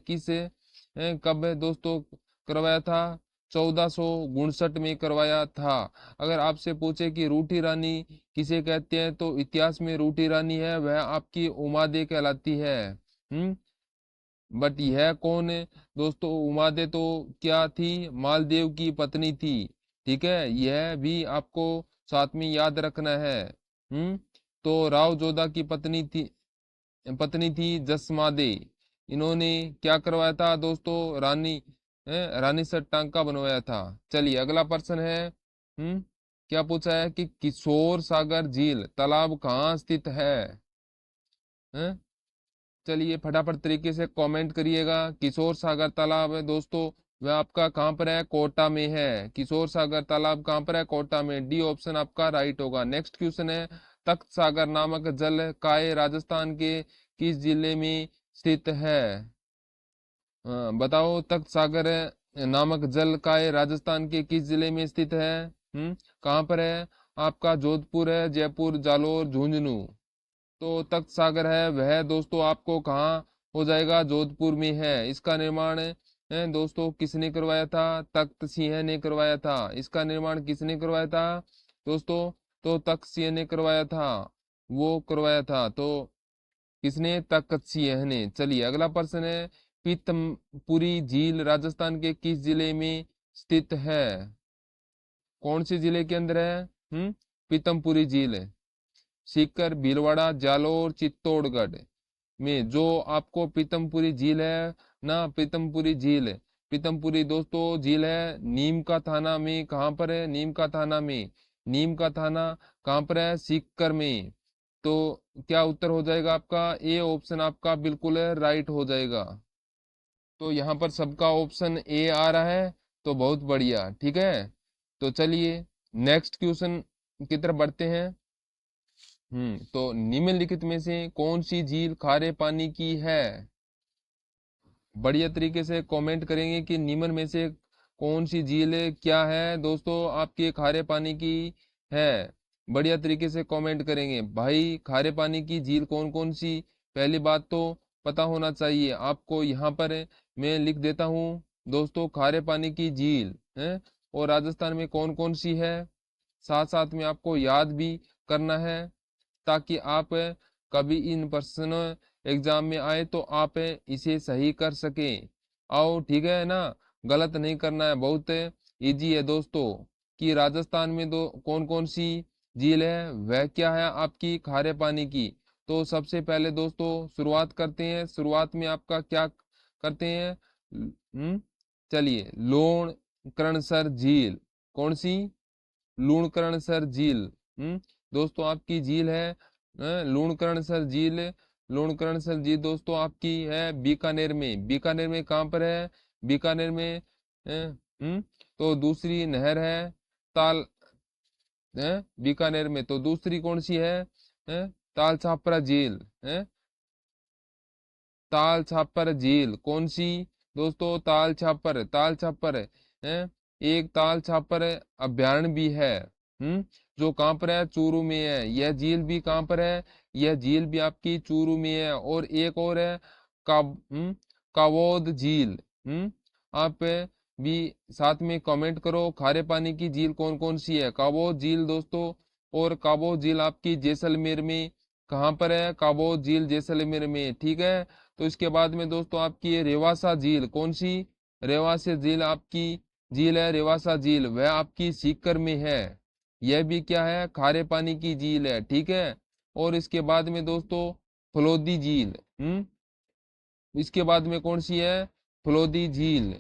कब है दोस्तों करवाया था? 1459 में करवाया था। अगर आपसे पूछे कि रूठी रानी किसे कहते हैं, तो इतिहास में रूठी रानी है वह आपकी उमादे कहलाती है। बट यह कौन है दोस्तों? उमादे तो क्या थी? मालदेव की पत्नी थी। ठीक है, यह भी आपको साथ में याद रखना है। तो राव जोधा की पत्नी थी जसमादे। इन्होंने क्या करवाया था दोस्तों? रानी से टांका बनवाया था। चलिए अगला प्रश्न है। क्या पूछा है कि किशोर सागर झील तालाब कहाँ स्थित है? हैं? चलिए फटाफट तरीके से कमेंट करिएगा। किशोर सागर तालाब है दोस्तों, वह आपका कहाँ पर है? कोटा में है। किशोर सागर तालाब कहाँ पर है? कोटा में। डी ऑप्शन आपका राइट होगा। नेक्स्ट क्वेश्चन है, तख्त सागर नामक जल काय राजस्थान के किस जिले में स्थित है? बताओ, तख्त सागर नामक जल काय राजस्थान के किस जिले में स्थित है? कहाँ पर है? आपका जोधपुर है, जयपुर, जालोर, झुंझुनू? तो तख्त सागर है वह दोस्तों आपको कहाँ हो जाएगा? जोधपुर में है। इसका निर्माण दोस्तों किसने करवाया था? तख्त सिंह ने करवाया था। इसका निर्माण किसने करवाया था दोस्तों? तो तख्त सिंह ने करवाया था, वो करवाया था। तो किसने? तख्त सिंह ने। चलिए अगला प्रश्न है, पीतमपुरी झील राजस्थान के किस जिले में स्थित है? कौन से जिले के अंदर है? पीतमपुरी झील सीकर, भीलवाड़ा, जालोर, चित्तौड़गढ़ में जो आपको पीतमपुरी झील है ना, पीतमपुरी दोस्तों झील है नीम का थाना में। कहाँ पर है? नीम का थाना में। नीम का थाना कहाँ पर है? सीकर में। तो क्या उत्तर हो जाएगा आपका? ए ऑप्शन आपका बिल्कुल राइट हो जाएगा। तो यहाँ पर सबका ऑप्शन ए आ रहा है, तो बहुत बढ़िया। ठीक है, तो चलिए नेक्स्ट क्वेश्चन की तरफ बढ़ते हैं। तो निम्नलिखित में से कौन सी झील खारे पानी की है? बढ़िया तरीके से कमेंट करेंगे कि निम्न में से कौन सी झील क्या है दोस्तों आपके खारे पानी की है। बढ़िया तरीके से कमेंट करेंगे भाई, खारे पानी की झील कौन कौन सी, पहली बात तो पता होना चाहिए आपको। यहाँ पर मैं लिख देता हूँ दोस्तों, खारे पानी की झील है और राजस्थान में कौन कौन सी है, साथ साथ में आपको याद भी करना है, ताकि आप कभी इन प्रश्न एग्जाम में आए तो आप इसे सही कर सके। आओ ठीक है ना, गलत नहीं करना है, बहुत इजी है दोस्तों। कि राजस्थान में दो कौन कौन सी झील है, वह क्या है आपकी खारे पानी की। तो सबसे पहले दोस्तों शुरुआत करते हैं। शुरुआत में आपका क्या करते हैं? चलिए, लोण करणसर झील। कौन सी? लूणकरणसर झील। दोस्तों आपकी झील है लूणकरणसर झील लूणकरणसर झील दोस्तों आपकी है बीकानेर में। बीकानेर में कहाँ पर है? बीकानेर में तो दूसरी नहर है ताल बीकानेर में तो दूसरी कौन सी है? ताल छापरा झील है। ताल छापर झील कौन सी दोस्तों? ताल छापर, ताल छापर है। एक ताल छापर अभ्यारण्य भी है, जो कहाँ पर है? चूरू में है। यह झील भी कहाँ पर है? यह झील भी आपकी चूरू में है। और एक और है कावोद झील। आप भी साथ में कमेंट करो खारे पानी की झील कौन कौन सी है। काबोद झील दोस्तों, और काबोद झील आपकी जैसलमेर में। कहाँ पर है? काबोद झील जैसलमेर में, ठीक है। तो इसके बाद में दोस्तों आपकी ये रेवासा झील कौन सी? रेवासा झील आपकी झील है, रेवासा झील वह आपकी सीकर में है। यह भी क्या है? खारे पानी की झील है, ठीक है। और इसके बाद में दोस्तों फलोदी झील, इसके बाद में कौन सी है? फलोदी झील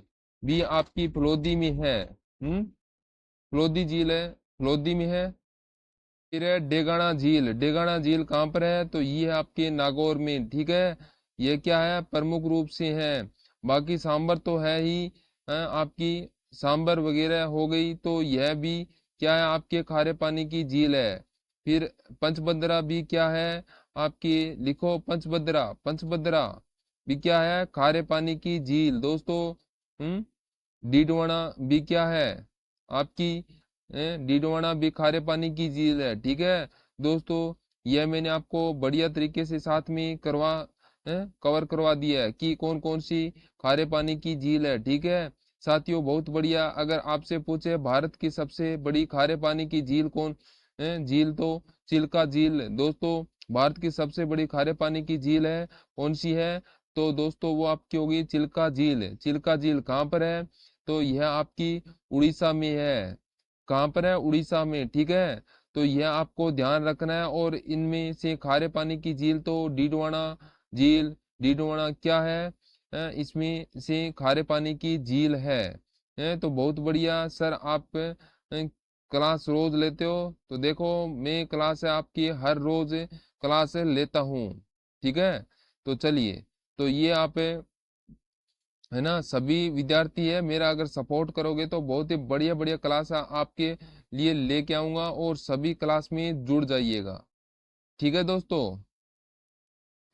भी आपकी फलोदी में है। फलोदी झील है, फलोदी में है। फिर है डेगाना झील। डेगाना झील कहाँ पर है? तो ये है आपके नागौर में, ठीक है। ये क्या है? प्रमुख रूप से है। बाकी सांबर तो है ही, आपकी सांबर वगैरह हो गई। तो यह भी क्या है? आपके खारे पानी की झील है। फिर पंचभद्रा भी क्या है? आपकी लिखो पंचभद्रा। पंचभद्रा भी क्या है? खारे पानी की झील दोस्तों। डीडवाना भी क्या है? आपकी डीडवाना भी खारे पानी की झील है, ठीक है दोस्तों। यह मैंने आपको बढ़िया तरीके से साथ में कवर करवा दिया है कि कौन कौन सी खारे पानी की झील है, ठीक है साथियों। बहुत बढ़िया। अगर आपसे पूछे भारत की सबसे बड़ी खारे पानी की झील कौन झील, तो चिल्का झील दोस्तों भारत की सबसे बड़ी खारे पानी की झील है। कौन सी है? तो दोस्तों वो आपकी होगी चिल्का झील। चिल्का झील कहाँ पर है? तो यह आपकी उड़ीसा में है। कहाँ पर है? उड़ीसा में, ठीक है। तो यह आपको ध्यान रखना है। और इनमें से खारे पानी की झील तो डीडवाना झील। डीडवाना क्या है? इसमें से खारे पानी की झील है। तो बहुत बढ़िया सर। आप क्लास रोज लेते हो? तो देखो मैं क्लास है आपकी हर रोज क्लास लेता हूँ, ठीक है। तो चलिए, तो ये आप है ना सभी विद्यार्थी है मेरा अगर सपोर्ट करोगे तो बहुत ही बढ़िया बढ़िया क्लास आपके लिए लेके आऊंगा, और सभी क्लास में जुड़ जाइएगा, ठीक है दोस्तों।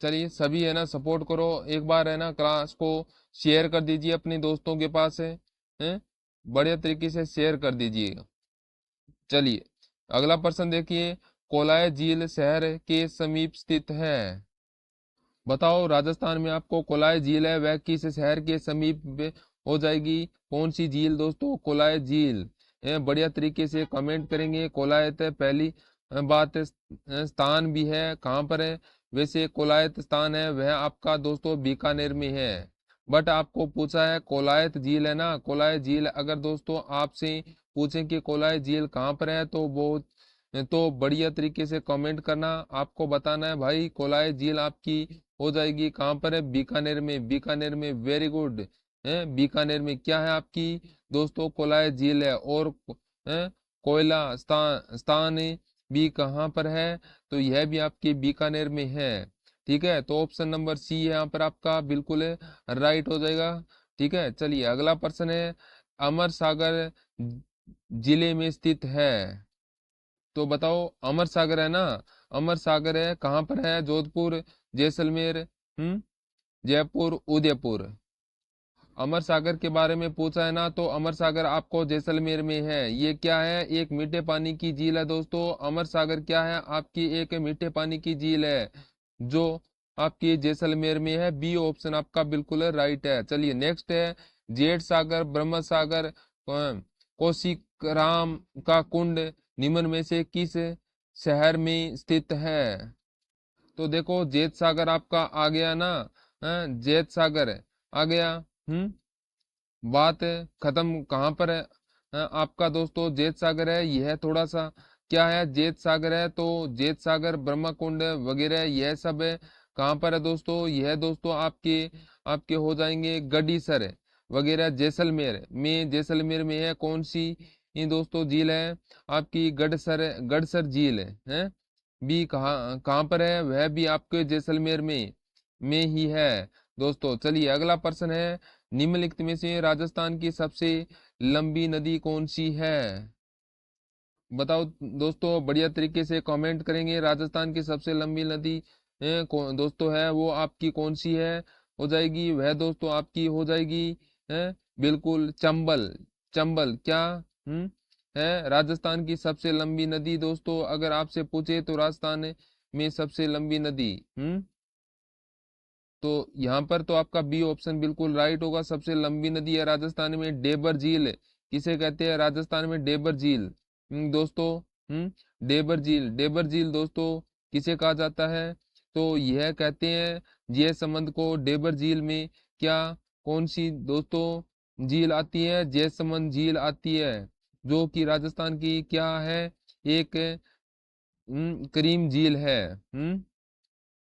चलिए सभी है ना सपोर्ट करो। एक बार है ना क्लास को शेयर कर दीजिए अपने दोस्तों के पास हैं? बढ़िया तरीके से शेयर कर दीजिएगा। चलिए अगला प्रश्न देखिए। कोलाय झील शहर के समीप स्थित है। बताओ राजस्थान में आपको कोलाय झील है वह किस शहर के समीप में हो जाएगी? कौन सी झील दोस्तों? कोलाय झील। बढ़िया तरीके से कमेंट करेंगे। कोलायत पहली बात स्थान भी है कहाँ पर है? वैसे कोलायत स्थान है वह आपका दोस्तों बीकानेर में है। बट आपको पूछा है कोलायत झील है ना, कोलायत झील। अगर दोस्तों आपसे पूछें कि कोलायत झील कहाँ पर है तो बहुत तो बढ़िया तरीके से कमेंट करना। आपको बताना है भाई कोलायत झील आपकी हो जाएगी कहाँ पर है? बीकानेर में। बीकानेर में, वेरी गुड है। बीकानेर में क्या है आपकी दोस्तों? कोलाय झील है। और है कोयला स्थान भी कहाँ पर है? तो यह भी आपके बीकानेर में है, ठीक है। तो ऑप्शन नंबर सी यहाँ पर आपका बिल्कुल राइट हो जाएगा, ठीक है। चलिए अगला प्रश्न है। अमर सागर जिले में स्थित है। तो बताओ अमर सागर है ना, अमर सागर है कहाँ पर है? जोधपुर, जैसलमेर, जयपुर, उदयपुर। अमर सागर के बारे में पूछा है ना, तो अमर सागर आपको जैसलमेर में है। ये क्या है? एक मीठे पानी की झील है दोस्तों। अमर सागर क्या है? आपकी एक मीठे पानी की झील है जो आपकी जैसलमेर में है। बी ऑप्शन आपका बिल्कुल राइट है। चलिए नेक्स्ट है। जेठ सागर, ब्रह्म सागर, कोसीराम का कुंड निम्न में से किस शहर में स्थित है? तो देखो जेठ सागर आपका आ गया ना, जेठ सागर आ गया। बात खत्म कहाँ पर है? आपका दोस्तों जेठ सागर है। यह थोड़ा सा क्या है? जेठ सागर है तो जेठ सागर, ब्रह्मकुंड वगैरह यह सब है कहाँ पर है दोस्तों? यह दोस्तों आपके आपके हो जाएंगे गडीसर वगैरह जैसलमेर में। जैसलमेर में है कौन सी ये दोस्तों झील है? आपकी गडसर, गडसर झील है। भी कहाँ कहाँ पर है, वह भी आपके जैसलमेर में ही है दोस्तों। चलिए अगला प्रश्न है, निम्नलिखित में से राजस्थान की सबसे लंबी नदी कौन सी है? बताओ दोस्तों, बढ़िया तरीके से कमेंट करेंगे। राजस्थान की सबसे लंबी नदी दोस्तों है वो आपकी कौन सी है? हो जाएगी वह दोस्तों आपकी हो जाएगी है बिल्कुल चंबल। चंबल क्या है राजस्थान की सबसे लंबी नदी दोस्तों? अगर आपसे पूछे तो राजस्थान में सबसे लंबी नदी तो यहाँ पर तो आपका बी ऑप्शन बिल्कुल राइट होगा। सबसे लंबी नदी है राजस्थान में डेबर झील। किसे कहते हैं राजस्थान में? डेबर झील दोस्तों। डेबर झील, डेबर झील दोस्तों किसे कहा जाता है? तो यह कहते हैं जय समंद को। डेबर झील में क्या कौन सी दोस्तों झील आती है? जय समंद झील आती है, जो कि राजस्थान की क्या है? एक करीम झील है।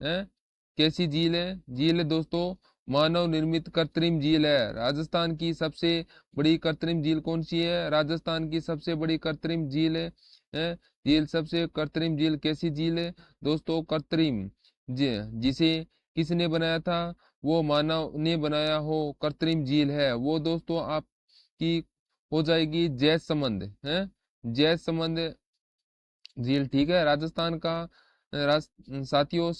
है कैसी झील है? झील है दोस्तों मानव निर्मित कृत्रिम झील है। राजस्थान की सबसे बड़ी कृत्रिम झील कौन सी है? राजस्थान की सबसे बड़ी कृत्रिम झील है झील, सबसे कृत्रिम झील कैसी झील है दोस्तों? कृत्रिम जिसे किसने बनाया था? वो मानव ने बनाया हो कृत्रिम झील है वो दोस्तों आपकी हो जाएगी जयसमंद है। जयसमंद झील ठीक है राजस्थान का। साथियों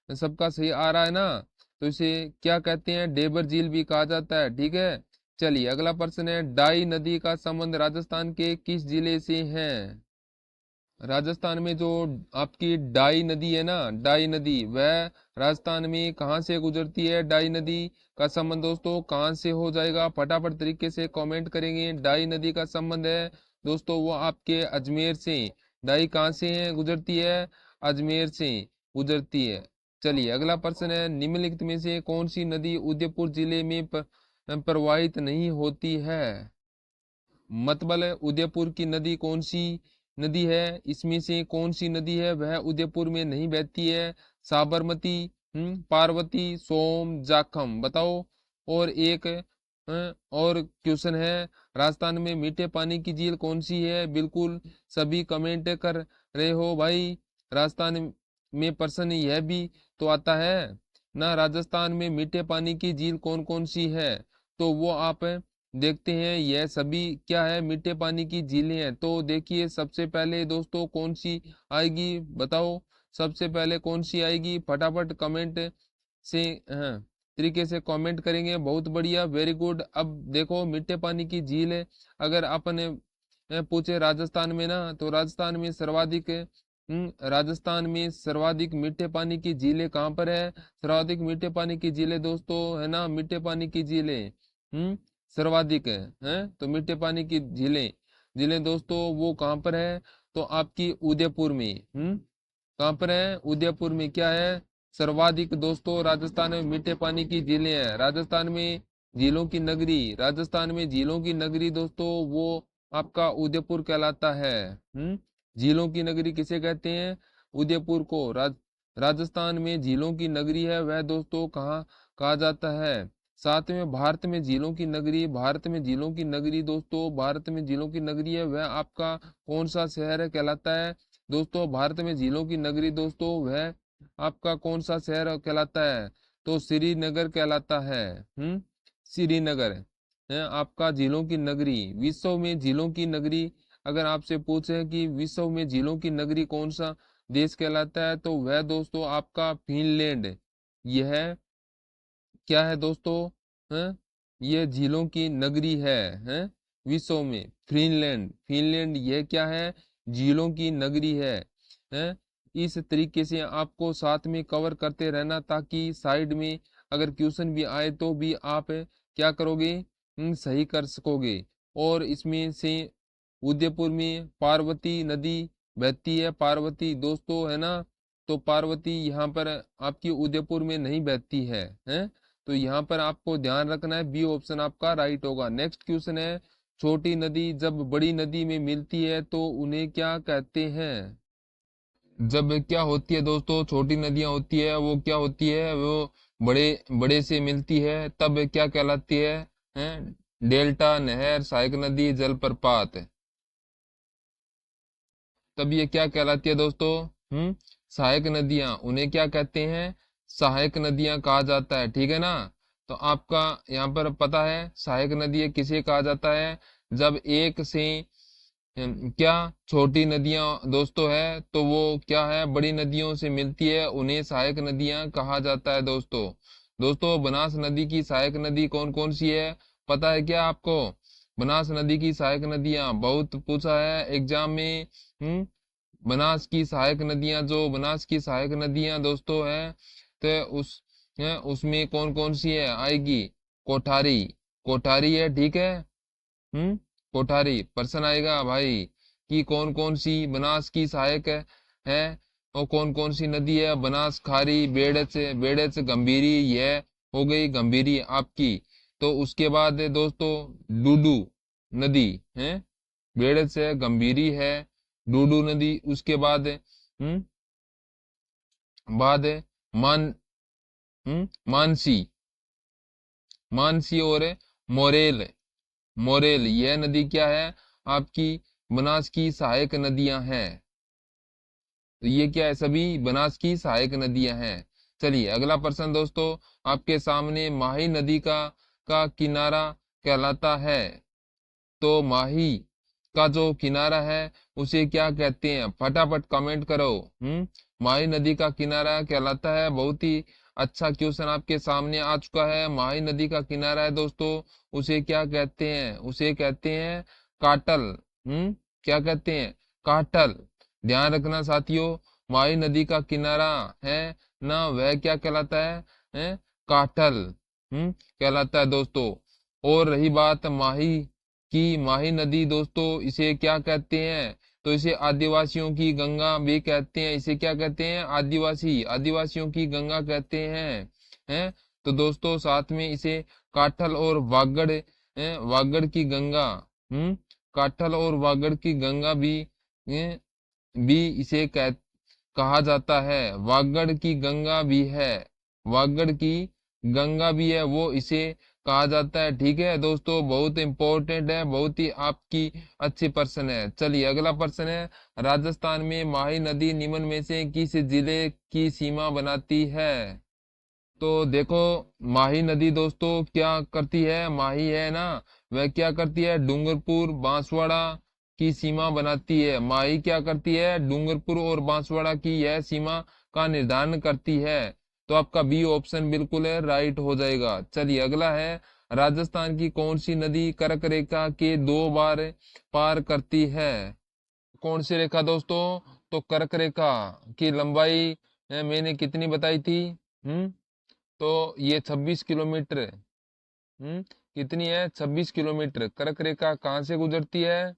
सबका सही आ रहा है ना? तो इसे क्या कहते हैं? डेबर झील भी कहा जाता है। ठीक है, चलिए अगला प्रश्न है, डाई नदी का संबंध राजस्थान के किस जिले से है? राजस्थान में जो आपकी डाई नदी है ना, डाई नदी, वह राजस्थान में कहाँ से गुजरती है? डाई नदी का संबंध दोस्तों कहाँ से हो जाएगा? फटाफट तरीके से कमेंट करेंगे। डाई नदी का संबंध है दोस्तों वो आपके अजमेर से। डाई कहाँ से है गुजरती है? अजमेर से गुजरती है। चलिए अगला प्रश्न है, निम्नलिखित में से कौन सी नदी उदयपुर जिले में प्रवाहित नहीं होती है? मतबल उदयपुर की नदी कौन सी नदी है? इसमें से कौन सी नदी है वह उदयपुर में नहीं बहती है? साबरमती, पार्वती, सोम, जाखम, बताओ। और एक और क्वेश्चन है, राजस्थान में मीठे पानी की झील कौन सी है? बिल्कुल सभी कमेंट कर रहे हो भाई। राजस्थान में प्रश्न यह भी तो आता है ना, राजस्थान में मीठे पानी की झील कौन कौन सी है? तो वो आप देखते हैं। यह सभी क्या है? मीठे पानी की झीलें हैं। तो देखिए सबसे पहले दोस्तों कौन सी आएगी बताओ? सबसे पहले कौन सी आएगी? फटाफट कमेंट से हाँ तरीके से कमेंट करेंगे। बहुत बढ़िया, वेरी गुड। अब देखो मीठे पानी की झील है, अगर आपने पूछे राजस्थान में ना, तो राजस्थान में सर्वाधिक राजस्थान में सर्वाधिक मीठे पानी की झीलें कहाँ पर है? सर्वाधिक मीठे पानी की झीलें दोस्तों है ना, मीठे पानी की झीलें सर्वाधिक है। तो मीठे पानी की झीलें झीलें दोस्तों वो कहाँ पर है? तो आपकी उदयपुर में। कहाँ पर है? उदयपुर में क्या है? सर्वाधिक दोस्तों राजस्थान में मीठे पानी की झीलें हैं। राजस्थान में झीलों की नगरी, राजस्थान में झीलों की नगरी दोस्तों वो आपका उदयपुर कहलाता है। झीलों की नगरी किसे कहते हैं? उदयपुर को। राजस्थान में झीलों की नगरी है वह दोस्तों कहाँ कहा जाता है? साथ में भारत में झीलों की नगरी, भारत में झीलों की नगरी दोस्तों, भारत में झीलों की नगरी है वह आपका कौन सा शहर है कहलाता है दोस्तों? भारत में झीलों की नगरी दोस्तों वह आपका कौन सा शहर कहलाता है? तो श्रीनगर कहलाता है। श्रीनगर है आपका झीलों की नगरी। विश्व में झीलों की नगरी, अगर आपसे पूछे कि विश्व में झीलों की नगरी कौन सा देश कहलाता है, तो वह दोस्तों आपका फिनलैंड। यह क्या है दोस्तों? हैं ये झीलों की नगरी है। हैं विश्व में फिनलैंड, फिनलैंड यह क्या है? झीलों की नगरी है। हैं इस तरीके से आपको साथ में कवर करते रहना, ताकि साइड में अगर क्वेश्चन भी आए तो भी आप क्या करोगे? सही कर सकोगे। और इसमें से उदयपुर में पार्वती नदी बहती है। पार्वती दोस्तों है ना, तो पार्वती यहाँ पर आपकी उदयपुर में नहीं बहती है। तो यहाँ पर आपको ध्यान रखना है, बी ऑप्शन आपका राइट होगा। नेक्स्ट क्वेश्चन है, छोटी नदी जब बड़ी नदी में मिलती है तो उन्हें क्या कहते हैं? जब क्या होती है दोस्तों, छोटी नदियां होती है वो क्या होती है? वो बड़े बड़े से मिलती है तब क्या कहलाती हैं? डेल्टा, नहर, सहायक नदी, जलप्रपात। तब ये क्या कहलाती है दोस्तों? सहायक नदियां, उन्हें क्या कहते हैं? सहायक नदियां कहा जाता है, ठीक है ना। तो आपका यहाँ पर पता है सहायक नदी किसे कहा जाता है? जब एक से क्या छोटी नदियां दोस्तों है तो वो क्या है, बड़ी नदियों से मिलती है, उन्हें सहायक नदियां कहा जाता है दोस्तों। दोस्तों बनास नदी की सहायक नदी कौन कौन सी है, पता है क्या आपको? बनास नदी की सहायक नदियां बहुत पूछा है एग्जाम में। बनास की सहायक नदियां, जो बनास की सहायक नदियां दोस्तों है, तो उसमें कौन कौन सी है आएगी? कोठारी, कोठारी है, ठीक है। कोठारी प्रश्न आएगा भाई कि कौन कौन सी बनास की सहायक है और कौन कौन सी नदी है? बनास, खारी, बेड़च, बेड़च, गंभीरी, यह हो गई गंभीरी आपकी। तो उसके बाद है दोस्तों डूडू नदी है, बेड़च है, गंभीरी है, डूडू नदी। उसके बाद बाद है मान मानसी, मानसी और मोरेल, मोरेल, यह नदी क्या है आपकी? बनास की सहायक नदियां हैं। तो ये क्या है? सभी बनास की सहायक नदियां हैं। चलिए अगला प्रश्न दोस्तों आपके सामने, माही नदी का किनारा कहलाता है। तो माही का जो किनारा है उसे क्या कहते हैं? फटाफट कमेंट करो। माही नदी का किनारा कहलाता है, बहुत ही अच्छा क्वेश्चन आपके सामने आ चुका है। माही नदी का किनारा है दोस्तों, उसे क्या कहते हैं? उसे कहते हैं काटल। क्या कहते हैं? काटल। ध्यान रखना साथियों, माही नदी का किनारा है ना, वह क्या कहलाता है? काटल कहलाता है दोस्तों। और रही बात माही की, माही नदी दोस्तों इसे क्या कहते हैं? तो इसे आदिवासियों की गंगा भी कहते हैं। इसे क्या कहते हैं? आदिवासियों की गंगा कहते हैं। तो दोस्तों साथ में इसे काठल और वागड़, वागड़ की गंगा, काठल और वागड़ की गंगा भी इसे कहा जाता है। वागड़ की गंगा भी है, वागड़ की गंगा भी है, वो इसे कहा जाता है, ठीक है दोस्तों। बहुत इंपॉर्टेंट है, बहुत ही आपकी अच्छी प्रश्न है। चलिए अगला प्रश्न है, राजस्थान में माही नदी निम्न में से किस जिले की सीमा बनाती है? तो देखो माही नदी दोस्तों क्या करती है? माही है ना, वह क्या करती है? डूंगरपुर बांसवाड़ा की सीमा बनाती है। माही क्या करती है? डूंगरपुर और बांसवाड़ा की यह सीमा का निर्धारण करती है। तो आपका बी ऑप्शन बिल्कुल है, राइट हो जाएगा। चलिए अगला है, राजस्थान की कौन सी नदी कर्क रेखा के 2 बार पार करती है? कौन सी रेखा दोस्तों? तो कर्क रेखा की लंबाई मैंने कितनी बताई थी? हम्म तो ये 26 किलोमीटर। कितनी है? 26 किलोमीटर। कर्क रेखा कहाँ से गुजरती है?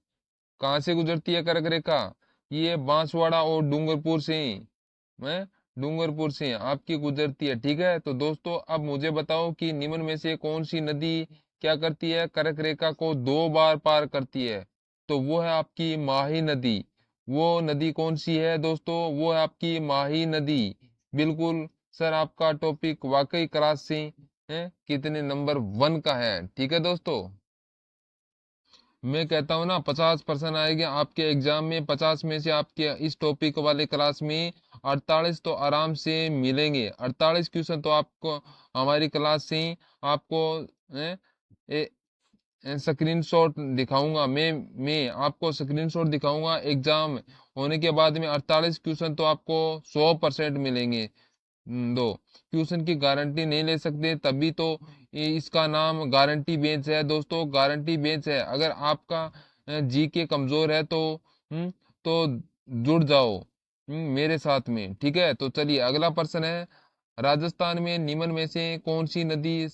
कहाँ से गुजरती है कर्क रेखा? ये बांसवाड़ा और डूंगरपुर से ही, है, डूंगरपुर से आपकी गुजरती है, ठीक है। तो दोस्तों अब मुझे बताओ कि निम्न में से कौन सी नदी क्या करती है? कर्क रेखा को 2 बार पार करती है। तो वो है आपकी माही नदी। वो नदी कौन सी है दोस्तों? वो है आपकी माही नदी। बिल्कुल सर, आपका टॉपिक वाकई क्लास से है कितने नंबर 1 का है, ठीक है दोस्तों। मैं कहता हूँ ना 50% आएंगे आपके एग्जाम में, 50 में से आपके इस टॉपिक वाले क्लास में 48 तो आराम से मिलेंगे। 48 क्वेश्चन तो आपको हमारी क्लास से आपको स्क्रीनशॉट दिखाऊंगा। मैं आपको स्क्रीनशॉट दिखाऊंगा। एग्जाम होने के बाद में 48 क्वेश्चन तो आपको 100% मिलेंगे। दो ट्यूशन की गारंटी नहीं ले सकते, तभी तो इसका नाम गारंटी बेंच है दोस्तों। गारंटी बेंच है। अगर आपका जी के कमजोर है तो तो जुड़ जाओ मेरे साथ में, ठीक है। तो चलिए अगला प्रश्न है, राजस्थान में निम्न में से कौन सी नदी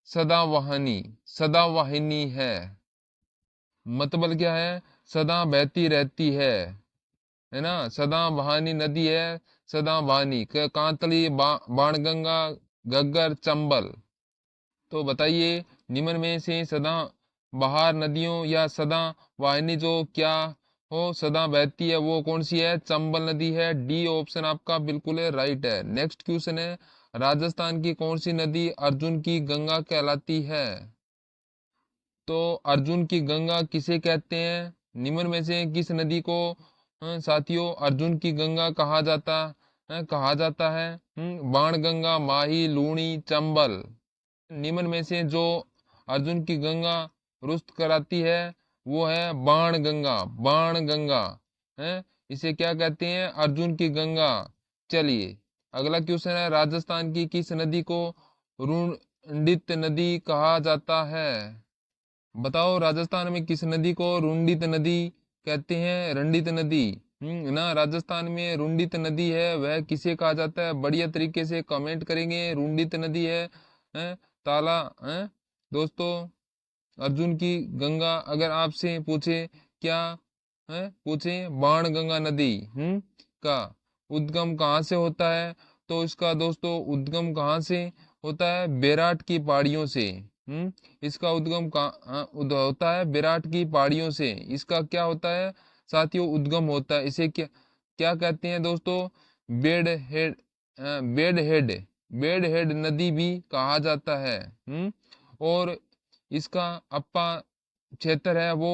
सदावहानी सदावाहिनी है? मतलब क्या है? सदा बहती रहती है ना, सदा बहानी नदी है, सदा बहानी। कांतली, बाणगंगा, घग्गर, चंबल। तो बताइए निम्न में से सदा बहार नदियों या सदा वाहिनी जो क्या हो, सदा बहती है, वो कौन सी है? चंबल नदी है। डी ऑप्शन आपका बिल्कुल है, राइट है। नेक्स्ट क्वेश्चन है, राजस्थान की कौन सी नदी अर्जुन की गंगा कहलाती है? तो अर्जुन की गंगा किसे कहते हैं? निम्न में से किस नदी को साथियों अर्जुन की गंगा कहा जाता है बाण गंगा, माही, लूणी, चंबल। निम्न में से जो अर्जुन की गंगा रुष्ट कराती है वो है बाण गंगा। बाण गंगा है, इसे क्या कहते हैं? अर्जुन की गंगा। चलिए अगला क्वेश्चन है, राजस्थान की किस नदी को रुंडित नदी कहा जाता है? बताओ राजस्थान में किस नदी को रुंडित नदी कहते हैं? रंडित नदी। ना, राजस्थान में रुंडित नदी है, वह किसे कहा जाता है? बढ़िया तरीके से कमेंट करेंगे। रुंडित नदी है ताला है दोस्तों। अर्जुन की गंगा अगर आपसे पूछे क्या है, पूछे बाण गंगा नदी का उद्गम कहाँ से होता है, तो इसका दोस्तों उद्गम कहाँ से होता है? बेराट की पहाड़ियों से। इसका उद्गम कहाँ होता है? बेराट की पहाड़ियों से इसका क्या होता है साथियों? उद्गम होता है। इसे क्या क्या कहते हैं दोस्तों? Bed head bed head bed head नदी भी कहा जाता है। और इसका अपा क्षेत्र है वो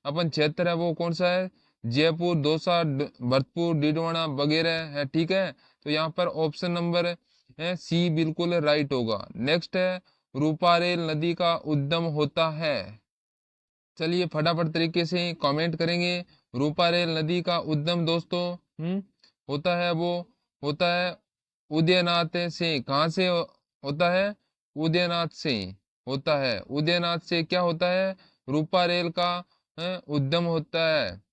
अपन क्षेत्र है वो कौन सा है? जयपुर, दौसा, भरतपुर, डीडवाना वगैरह है। ठीक है, तो यहाँ पर ऑप्शन नंबर है सी बिल्कुल राइट होगा। नेक्स्ट है, रूपारेल नदी का उद्गम होता है। चलिए फटाफट तरीके से कमेंट करेंगे। रूपारेल नदी का उद्गम दोस्तों होता है वो होता है उदयनाथ से। कहाँ से होता है? उदयनाथ से होता है। उदयनाथ से क्या होता है? रूपारेल का उद्गम होता है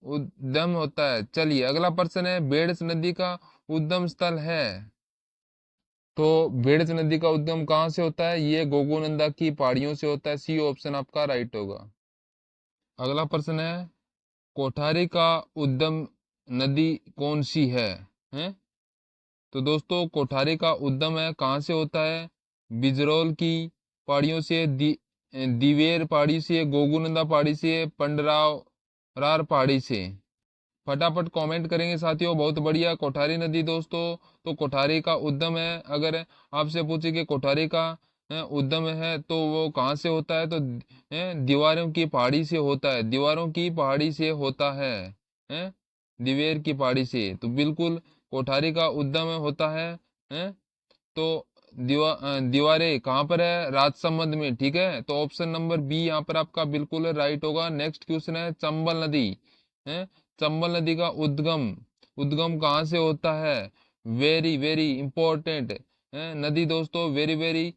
उद्गम होता है। चलिए अगला प्रश्न है, बेड़स नदी का उद्गम स्थल है। तो बेड़स नदी का उद्गम कहाँ से होता है? ये गोगोनंदा की पहाड़ियों से होता है। सी ऑप्शन आपका राइट होगा। अगला प्रश्न है, कोठारी का उद्गम नदी कौन सी है? तो दोस्तों कोठारी का उद्गम है कहाँ से होता है? बिजरौल की पहाड़ियों से, दिवेर पहाड़ी से, गोगुनंदा पहाड़ी से, पंडराव रार पहाड़ी से। फटाफट कमेंट करेंगे साथियों। बहुत बढ़िया, कोठारी नदी दोस्तों। तो कोठारी का उद्गम है, अगर आपसे पूछे कि कोठारी का उद्गम है तो वो कहाँ से होता है, तो दीवारों की पहाड़ी से होता है। दीवारों की पहाड़ी से होता है दिवेर की पहाड़ी से। तो बिल्कुल कोठारी का उद्गम होता है तो दीवारें कहाँ पर है? राजसमंद में। ठीक है, तो ऑप्शन नंबर बी यहाँ पर आपका बिल्कुल राइट होगा। नेक्स्ट क्वेश्चन है, चंबल नदी है। चंबल नदी का उद्गम उद्गम कहाँ से होता है? वेरी वेरी इंपॉर्टेंट नदी दोस्तों, वेरी वेरी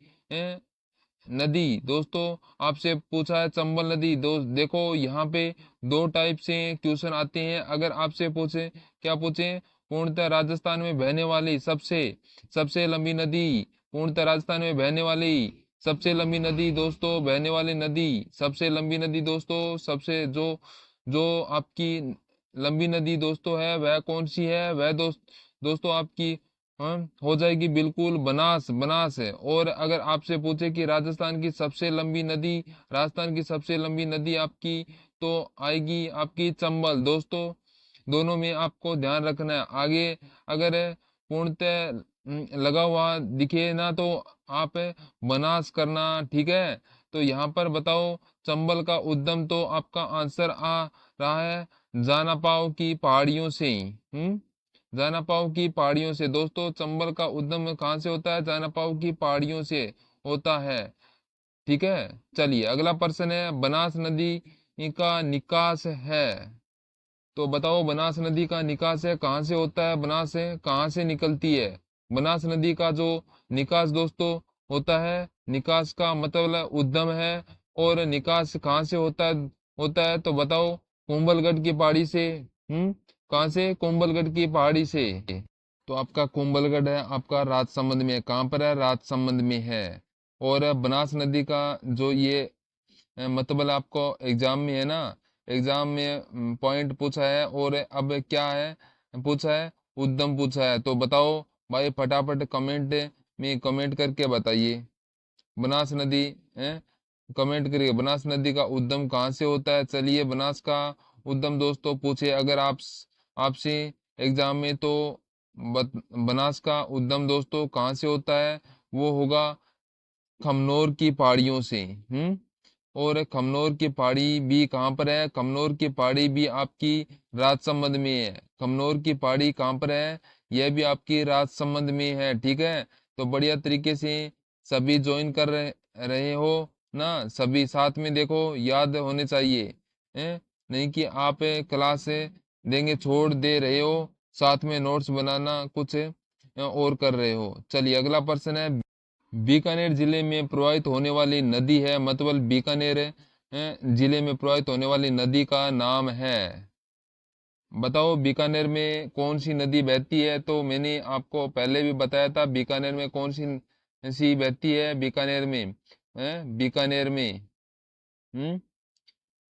नदी दोस्तों आपसे पूछा है चंबल नदी। दोस्त देखो यहाँ पे दो टाइप से क्वेश्चन आते हैं। अगर आपसे पूछे क्या पूछे? पूर्णतः राजस्थान में बहने वाली सबसे सबसे लंबी नदी। पूर्णतः राजस्थान में बहने वाली सबसे लंबी नदी दोस्तों, बहने वाली नदी, सबसे लंबी नदी दोस्तों, सबसे जो जो आपकी लंबी नदी दोस्तों है वह कौन सी है? वह दोस्तों आपकी हो जाएगी बिल्कुल बनास। बनास है। और अगर आपसे पूछे कि राजस्थान की सबसे लंबी नदी, राजस्थान की सबसे लंबी नदी आपकी, तो आएगी आपकी चंबल दोस्तों। दोनों में आपको ध्यान रखना है। आगे अगर पूर्णतः लगा हुआ दिखे ना तो आप बनास करना। ठीक है, तो यहाँ पर बताओ चंबल का उद्गम, तो आपका आंसर आ रहा है जानापाव की पहाड़ियों से। जानापाव की पहाड़ियों से दोस्तों चंबल का उद्गम कहाँ से होता है? जानापाव की पहाड़ियों से होता है। ठीक है, चलिए अगला प्रश्न है, बनास नदी का निकास है। तो बताओ बनास नदी का निकास है कहाँ से होता है? बनास है कहाँ से निकलती है? बनास नदी का जो निकास दोस्तों होता है, निकास का मतलब उद्गम है। और निकास कहाँ से होता है तो बताओ कुंभलगढ़ की पहाड़ी से। कहाँ से? कुंभलगढ़ की पहाड़ी से। तो आपका कुंभलगढ़ है आपका राजसमंद में है। कहाँ पर है? राजसमंद में है। और बनास नदी का जो ये मतलब आपको एग्जाम में है ना, एग्जाम में पॉइंट पूछा है और अब क्या है पूछा है? उद्गम पूछा है। तो बताओ भाई फटाफट कमेंट में कमेंट करके बताइए। बनास नदी है, कमेंट करिए बनास नदी का उद्गम कहाँ से होता है। चलिए बनास का उद्गम दोस्तों पूछे अगर आपसे एग्जाम में, तो बनास का उद्गम दोस्तों कहाँ से होता है? वो होगा खमनोर की पहाड़ियों से। और खमनोर की पहाड़ी भी कहाँ पर है? खमनोर की पहाड़ी भी आपकी राजसमंद में है। खमनोर की पहाड़ी कहाँ पर है? यह भी आपकी राजसमंद में है। ठीक है, तो बढ़िया तरीके से सभी ज्वाइन कर रहे हो ना? सभी साथ में देखो, याद होने चाहिए हैं? नहीं कि आप क्लास देंगे छोड़ दे रहे हो, साथ में नोट्स बनाना कुछ और कर रहे हो। चलिए अगला प्रश्न है, बीकानेर जिले में प्रवाहित होने वाली नदी है, मतलब बीकानेर जिले में प्रवाहित होने वाली नदी का नाम है। बताओ बीकानेर में कौन सी नदी बहती है? तो मैंने आपको पहले भी बताया था, बीकानेर में कौन सी बहती है बीकानेर में, बीकानेर में। हम्म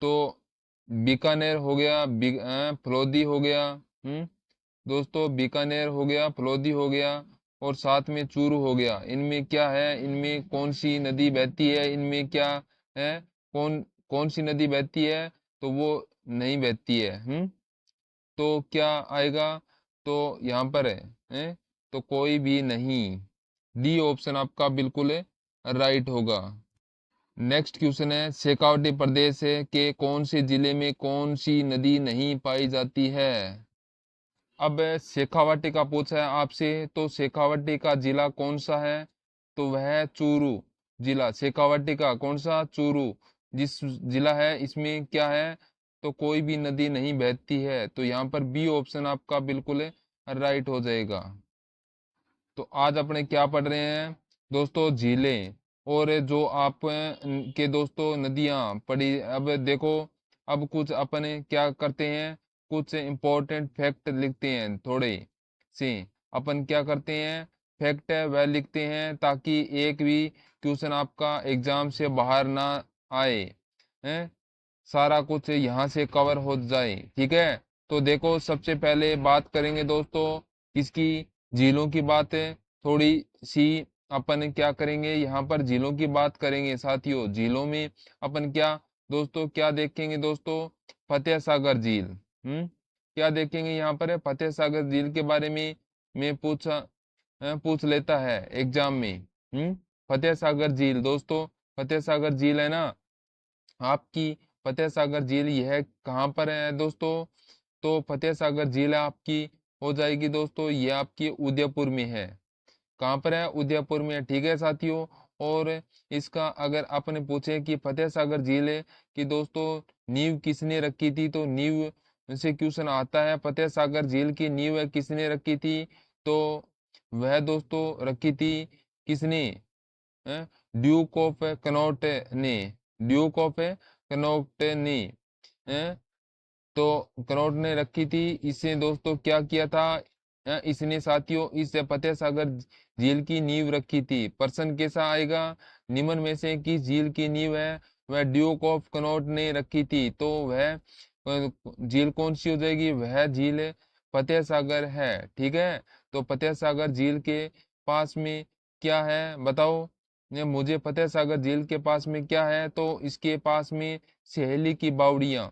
तो बीकानेर हो गया, फलोदी हो गया। दोस्तों बीकानेर हो गया, फलोदी हो गया, और साथ में चूरू हो गया। इनमें क्या है? इनमें कौन सी नदी बहती है? इनमें क्या है? कौन कौन सी नदी बहती है? तो वो नहीं बहती है। तो क्या आएगा? तो यहाँ पर है, तो कोई भी नहीं। डी ऑप्शन आपका बिल्कुल राइट होगा। नेक्स्ट क्वेश्चन है, शेखावटी प्रदेश के कौन से जिले में कौन सी नदी नहीं पाई जाती है? अब शेखावाटी का पूछा है आपसे, तो शेखावाटी का जिला कौन सा है? तो वह है चूरू जिला। शेखावाटी का कौन सा? चूरू जिस जिला है, इसमें क्या है? तो कोई भी नदी नहीं बहती है। तो यहाँ पर बी ऑप्शन आपका बिल्कुल राइट हो जाएगा। तो आज अपने क्या पढ़ रहे हैं दोस्तों? झीलें। और जो आप के दोस्तों नदियां पढ़ी। अब देखो, अब कुछ अपने क्या करते हैं, कुछ इंपॉर्टेंट फैक्ट लिखते हैं थोड़े से। अपन क्या करते हैं, फैक्ट है वह लिखते हैं, ताकि एक भी क्वेश्चन आपका एग्जाम से बाहर ना आए हैं, सारा कुछ यहाँ से कवर हो जाए। ठीक है, तो देखो सबसे पहले बात करेंगे दोस्तों किसकी? झीलों की बात है थोड़ी सी। अपन क्या करेंगे, यहाँ पर झीलों की बात करेंगे साथियों। झीलों में अपन क्या दोस्तों, क्या देखेंगे दोस्तों? फतेह सागर झील। क्या देखेंगे यहाँ पर? फतेह सागर झील के बारे में पूछ लेता है एग्जाम में। फतेह सागर झील दोस्तों, फतेह सागर झील है ना आपकी। फतेह सागर झील यह कहाँ पर है दोस्तों? तो फतेह सागर झील आपकी हो जाएगी दोस्तों, ये आपकी उदयपुर में है। कहाँ पर है? उदयपुर में है। ठीक है साथियों, और इसका अगर आपने पूछे कि फतेह सागर झील है कि दोस्तों नींव किसने रखी थी, तो नींव से क्वेश्चन आता है, फतेह सागर झील की नींव किसने रखी थी? तो वह दोस्तों रखी थी किसने? ड्यूक ऑफ कनॉट ने। ड्यूक ऑफ कनॉट ने, तो कनॉट ने रखी थी। इसने दोस्तों क्या किया था? इसने साथियों इस फतेह सागर झील की नींव रखी थी। प्रश्न कैसा आएगा? निम्न में से किस झील की नींव है वह ड्यूक ऑफ कनॉट ने रखी थी? तो वह झील कौन सी हो जाएगी? वह झील फतेह सागर है। ठीक है, तो फतेह सागर झील के पास में क्या है बताओ? मुझे फतेह सागर झील के पास में क्या है? तो इसके पास में सहेली की बावड़ियां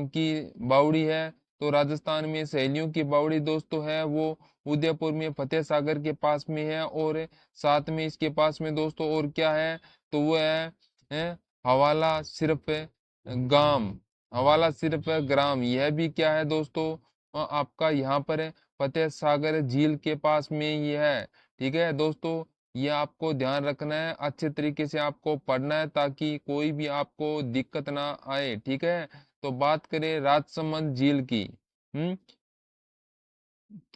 की बावड़ी है। तो राजस्थान में सहेलियों की बावड़ी दोस्तों है वो उदयपुर में फतेह सागर के पास में है। और साथ में इसके पास में दोस्तों और क्या है? तो वो है हवाला सिर्फ गांव। हवाला सिर्फ ग्राम, यह भी क्या है दोस्तों? आपका यहाँ पर फतेह सागर झील के पास में ही है। ठीक है दोस्तों, ये आपको ध्यान रखना है, अच्छे तरीके से आपको पढ़ना है, ताकि कोई भी आपको दिक्कत ना आए। ठीक है, तो बात करें राजसमंद झील की। हम्म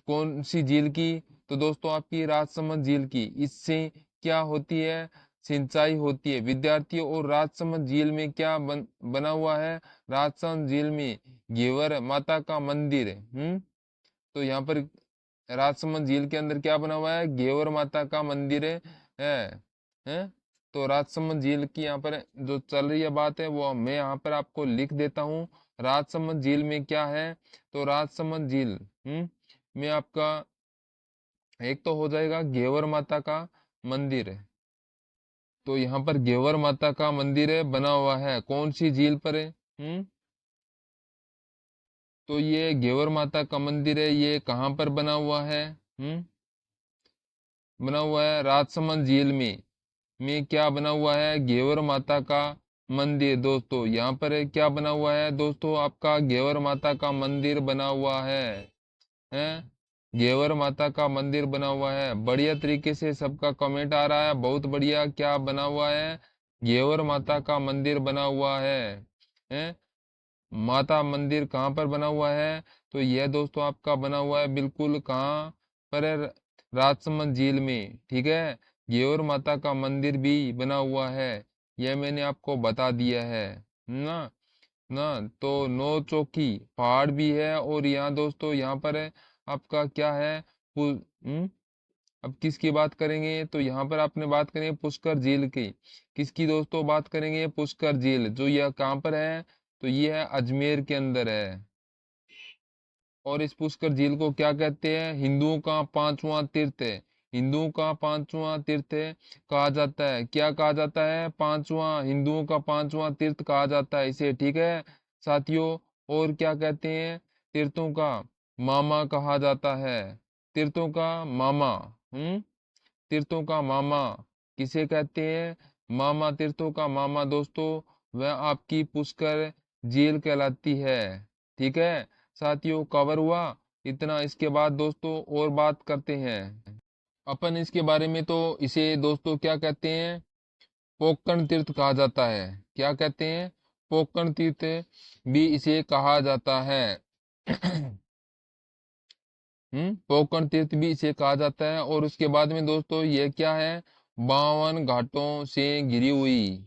कौन सी झील की? तो दोस्तों आपकी राजसमंद झील की। इससे क्या होती है? सिंचाई होती है विद्यार्थियों। और राजसमंद झील में क्या बना हुआ है? राजसमंद झील में घेवर माता का मंदिर है। तो यहाँ पर राजसमंद झील के अंदर क्या बना हुआ है? घेवर माता का मंदिर है। तो राजसमंद झील की यहाँ पर जो चल रही है बात है, वो मैं यहाँ पर आपको लिख देता हूँ। राजसमंद झील में क्या है? तो राजसमंद झील में आपका एक तो हो जाएगा घेवर माता का मंदिर है। तो यहाँ पर घेवर माता का मंदिर है बना हुआ है, कौन सी झील पर है? तो ये घेवर माता का मंदिर है, ये कहाँ पर बना हुआ है? बना हुआ है राजसमंद झील में क्या बना हुआ है? घेवर माता का मंदिर दोस्तों यहाँ पर क्या बना हुआ है दोस्तों, आपका घेवर माता का मंदिर बना हुआ है। घेवर माता का मंदिर बना हुआ है। बढ़िया तरीके से सबका कमेंट आ रहा है, बहुत बढ़िया। क्या बना हुआ है? घेवर माता का मंदिर बना हुआ है। माता मंदिर कहाँ पर बना हुआ है? तो यह दोस्तों आपका बना हुआ है बिल्कुल कहाँ पर है? राजसमंद झील में, ठीक है। घेवर माता का मंदिर भी बना हुआ है, यह मैंने आपको बता दिया है ना। ना तो नौ चौकी पहाड़ भी है, और यहाँ दोस्तों यहाँ पर है आपका क्या है? अब किसकी बात करेंगे? तो यहाँ पर आपने बात करेंगे पुष्कर झील की। किसकी दोस्तों बात करेंगे? पुष्कर झील, जो यह कहाँ पर है? तो ये है अजमेर के अंदर है। और इस पुष्कर झील को क्या कहते हैं? हिंदुओं का पांचवा तीर्थ है। हिंदुओं का पांचवा तीर्थ कहा जाता है। क्या कहा जाता है? पांचवा, हिंदुओं का पांचवा तीर्थ कहा जाता है इसे, ठीक है साथियों। और क्या कहते हैं? तीर्थों का मामा कहा जाता है। तीर्थों का मामा। तीर्थों का मामा किसे कहते हैं? मामा, तीर्थों का मामा दोस्तों, वह आपकी पुष्कर झील कहलाती है, ठीक है साथियों। कवर हुआ इतना। इसके बाद दोस्तों और बात करते हैं अपन इसके बारे में। तो इसे दोस्तों क्या कहते हैं? पोकर्ण तीर्थ कहा जाता है। क्या कहते हैं? पोकर्ण तीर्थ भी इसे कहा जाता है। पोकर्ण तीर्थ भी इसे कहा जाता है। और उसके बाद में दोस्तों ये क्या है? 52 घाटों से घिरी हुई।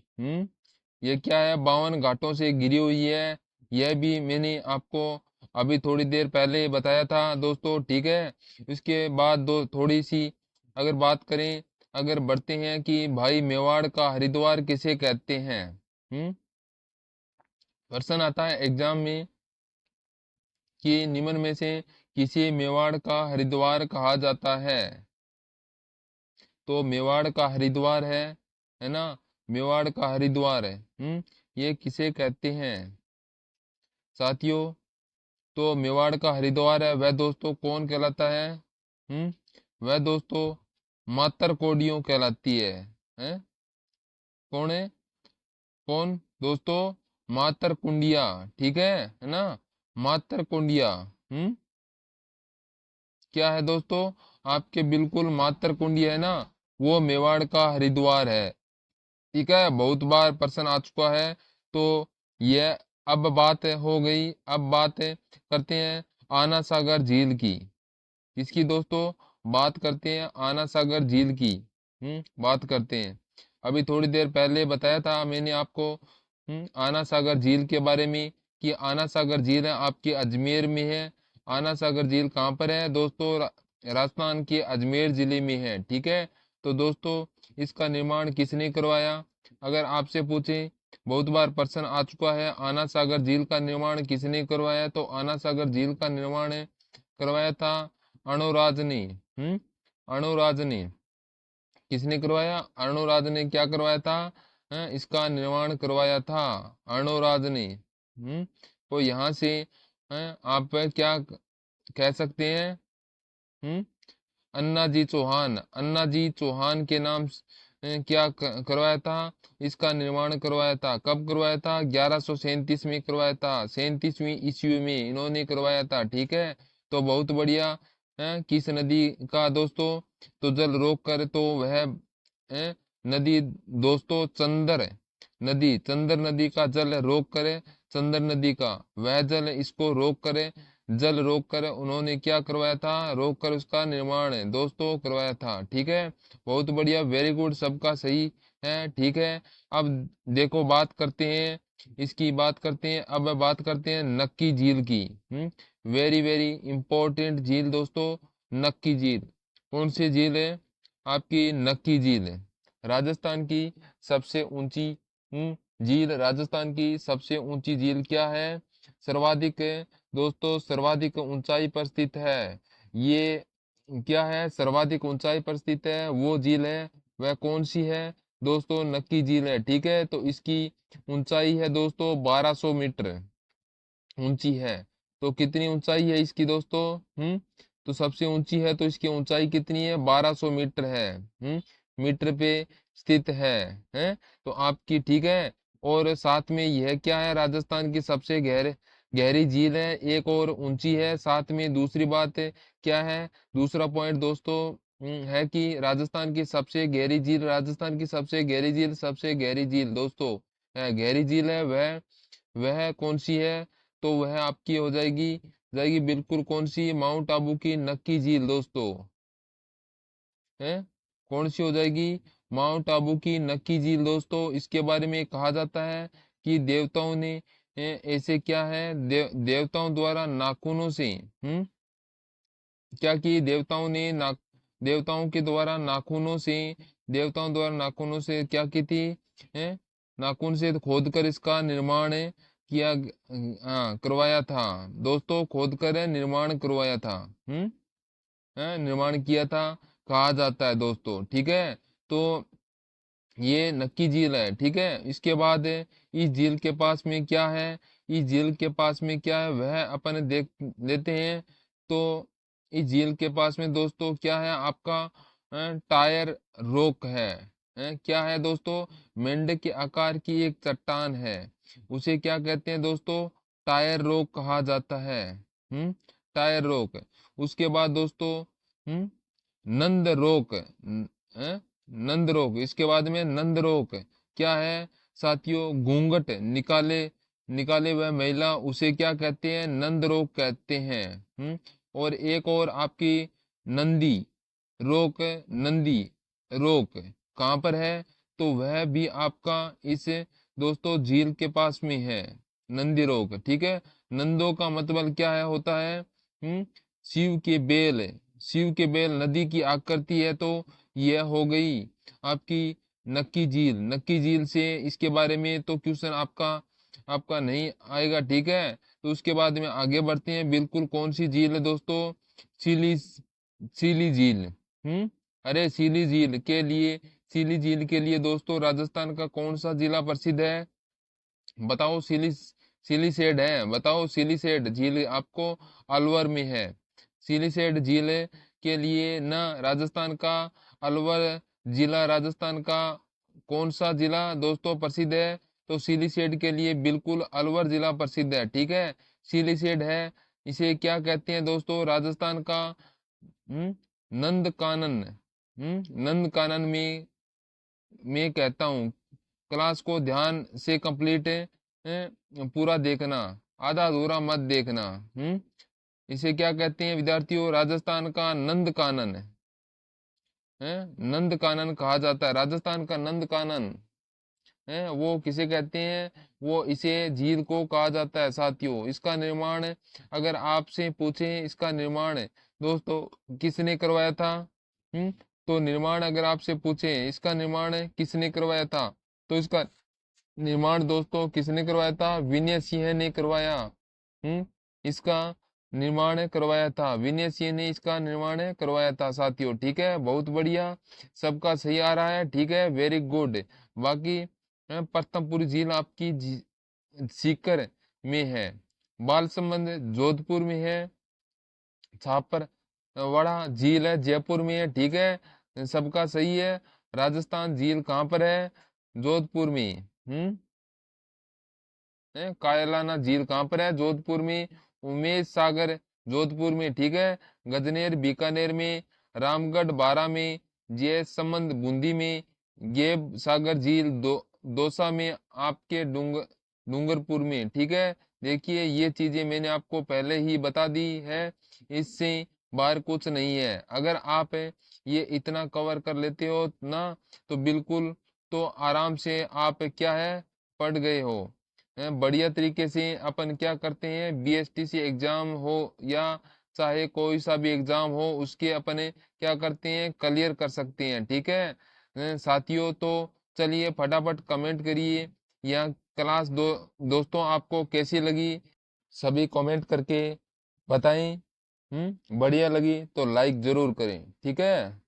ये क्या है? 52 घाटों से घिरी हुई है। यह भी मैंने आपको अभी थोड़ी देर पहले बताया था दोस्तों, ठीक है। इसके बाद दो थोड़ी सी अगर बात करें, अगर बढ़ते हैं कि भाई मेवाड़ का हरिद्वार किसे कहते हैं। प्रश्न आता है एग्जाम में कि निम्न में से किसे मेवाड़ का हरिद्वार कहा जाता है? तो मेवाड़ का हरिद्वार है ना। मेवाड़ का हरिद्वार है। ये किसे कहते हैं साथियों? तो मेवाड़ का हरिद्वार है वह दोस्तों कौन कहलाता है? वह दोस्तों मातर कोडियों कहलाती है? कौन है? कौन दोस्तों? मातर कुंडिया, ठीक है ना। मातर कुंडिया। क्या है दोस्तों? आपके बिल्कुल मातर कुंडिया है ना, वो मेवाड़ का हरिद्वार है, ठीक है। बहुत बार प्रश्न आ चुका है। तो यह अब बात हो गई। अब बात करते हैं आना सागर झील की। इसकी दोस्तों बात करते हैं आना सागर झील की। बात करते हैं। अभी थोड़ी देर पहले बताया था मैंने आपको आना सागर झील के बारे में, कि आना सागर झील है आपके अजमेर में है। आना सागर झील कहाँ पर है दोस्तों? राजस्थान के अजमेर जिले में है, ठीक है। तो दोस्तों इसका निर्माण किसने करवाया? अगर आपसे पूछे, बहुत बार प्रश्न आ चुका है, आना सागर झील का निर्माण किसने करवाया? तो आना सागर झील का निर्माण करवाया था अणुराज ने। अणुराज ने। किसने करवाया? अणुराज ने क्या करवाया था? इसका निर्माण करवाया था अणुराज ने। तो यहाँ से आप क्या कह सकते हैं? हम्म अन्ना जी चौहान। अन्ना जी चौहान के नाम क्या करवाया था? इसका निर्माण करवाया था। कब करवाया था? 1137 में करवाया था। 37वीं ईस्वी में इन्होंने करवाया था, ठीक है। तो बहुत बढ़िया। किस नदी का दोस्तों? तो जल रोक कर, तो वह नदी दोस्तों चंदर नदी, चंदर नदी का जल रोक करे, चंदर नदी का वह जल इसको रोक करे। जल रोक कर उन्होंने क्या करवाया था? रोक कर उसका निर्माण दोस्तों करवाया था, ठीक है। बहुत बढ़िया, वेरी गुड, सबका सही है, ठीक है। अब देखो बात करते हैं इसकी, बात करते हैं अब बात करते हैं नक्की झील की। वेरी वेरी इंपॉर्टेंट झील दोस्तों, नक्की झील। कौन सी झील है? आपकी नक्की झील है। राजस्थान की सबसे ऊंची झील। राजस्थान की सबसे ऊंची झील क्या है? सर्वाधिक दोस्तों सर्वाधिक ऊंचाई पर स्थित है। ये क्या है? सर्वाधिक ऊंचाई पर स्थित है, वो झील है वह कौन सी है दोस्तों? नक्की झील है, ठीक है। तो इसकी ऊंचाई है दोस्तों 1200 मीटर ऊंची है। तो कितनी ऊंचाई है इसकी दोस्तों? तो सबसे ऊंची है, तो इसकी ऊंचाई कितनी है? 1200 मीटर है। मीटर पे स्थित है। तो आपकी, ठीक है, और साथ में यह क्या है, राजस्थान की सबसे गहरी झील है, एक और ऊंची है। साथ में दूसरी बात क्या है, दूसरा पॉइंट दोस्तों है कि राजस्थान की सबसे गहरी झील, राजस्थान की सबसे गहरी झील, सबसे गहरी झील दोस्तों गहरी झील है, वह कौन सी है, तो वह आपकी हो जाएगी जाएगी बिल्कुल कौन सी, माउंट आबू की नक्की झील दोस्तों है। कौन सी हो जाएगी, माउंट आबू की नक्की झील दोस्तों। इसके बारे में कहा जाता है कि देवताओं ने ऐसे क्या है, देवताओं द्वारा नाखूनों से क्या की, देवताओं के द्वारा नाखूनों से, देवताओं द्वारा नाखूनों से क्या की थी, है नाखून से खोद कर इसका निर्माण हाँ करवाया था दोस्तों, खोद कर निर्माण करवाया था, निर्माण किया था, कहा जाता है दोस्तों, ठीक है। तो ये नक्की झील है, ठीक है। इसके बाद इस झील के पास में क्या है, इस झील के पास में क्या है वह अपन देख लेते हैं। तो इस झील के पास में दोस्तों क्या है आपका, टायर रॉक है, क्या है दोस्तों, मेंढक के आकार की एक चट्टान है, उसे क्या कहते हैं दोस्तों, टायर रॉक कहा जाता है, टायर रॉक। उसके बाद दोस्तों नंद रोक नंद रोक, इसके बाद में नंद रोक क्या है साथियों, घूंघट निकाले निकाले वह महिला, उसे क्या कहते हैं, नंद रोक कहते हैं। और एक और आपकी नंदी रोक, नंदी रोक कहाँ पर है, तो वह भी आपका इस दोस्तों झील के पास में है, नंदी रोक, ठीक है। नंदो का मतलब क्या है होता है, शिव के बेल, शिव के बेल नदी की आकृति है, तो यह हो गई आपकी नक्की झील, नक्की झील से इसके बारे में तो क्वेश्चन आपका आपका नहीं आएगा, ठीक है। तो उसके बाद में आगे बढ़ते हैं, बिल्कुल कौन सी झील है दोस्तों, सीली सीली झील, अरे सीली झील के लिए दोस्तों राजस्थान का कौन सा जिला प्रसिद्ध है, बताओ। सिलीसेड है, बताओ। सिलीसेड झील आपको अलवर में है, सिलीसेड झील के लिए ना राजस्थान का अलवर जिला, राजस्थान का कौन सा जिला दोस्तों प्रसिद्ध है, तो सिलीसेड के लिए बिल्कुल अलवर जिला प्रसिद्ध है, ठीक है। सिलीसेड है, इसे क्या कहते हैं दोस्तों, राजस्थान का नंद कानन, नंद कानन में मैं कहता हूँ, क्लास को ध्यान से कंप्लीट पूरा देखना, आधा अधूरा मत देखना, इसे क्या कहते हैं विद्यार्थियों, राजस्थान का नंद कानन है, नंद कानन कहा जाता है, राजस्थान का नंद कानन है, वो किसे कहते हैं, वो इसे झील को कहा जाता है साथियों। इसका निर्माण अगर आपसे पूछे, इसका निर्माण दोस्तों किसने करवाया था, तो निर्माण अगर आपसे पूछे इसका निर्माण किसने करवाया था, तो इसका निर्माण दोस्तों किसने करवाया था, विनय सिंह ने करवाया, इसका निर्माण करवाया था, विनय सिंह ने इसका निर्माण करवाया था साथियों, ठीक है। बहुत बढ़िया, सबका सही आ रहा है, ठीक है, वेरी गुड। बाकी प्रथमपुर झील आपकी सीकर में है, बाल संबंध जोधपुर में है, छापर बड़ा झील है जयपुर में है, ठीक है, सबका सही है। राजस्थान झील कहाँ पर है, जोधपुर में, कायलाना झील कहाँ पर है, जोधपुर में। उमेश सागर जोधपुर में, ठीक है। गजनेर बीकानेर में, रामगढ़ बारा में, जय संबंध बूंदी में, गेब सागर झील दौसा में, आपके डूंगरपुर में, ठीक है। देखिए ये चीजें मैंने आपको पहले ही बता दी है, इससे बाहर कुछ नहीं है। अगर आप ये इतना कवर कर लेते हो ना, तो बिल्कुल, तो आराम से आप क्या है पढ़ गए हो। बढ़िया तरीके से अपन क्या करते हैं, बीएसटीसी एग्जाम हो या चाहे कोई सा भी एग्जाम हो, उसके अपने क्या करते हैं क्लियर कर सकते हैं, ठीक है। साथियों तो चलिए फटाफट कमेंट करिए, या क्लास दोस्तों आपको कैसी लगी, सभी कमेंट करके बताएं। बढ़िया लगी तो लाइक जरूर करें, ठीक है।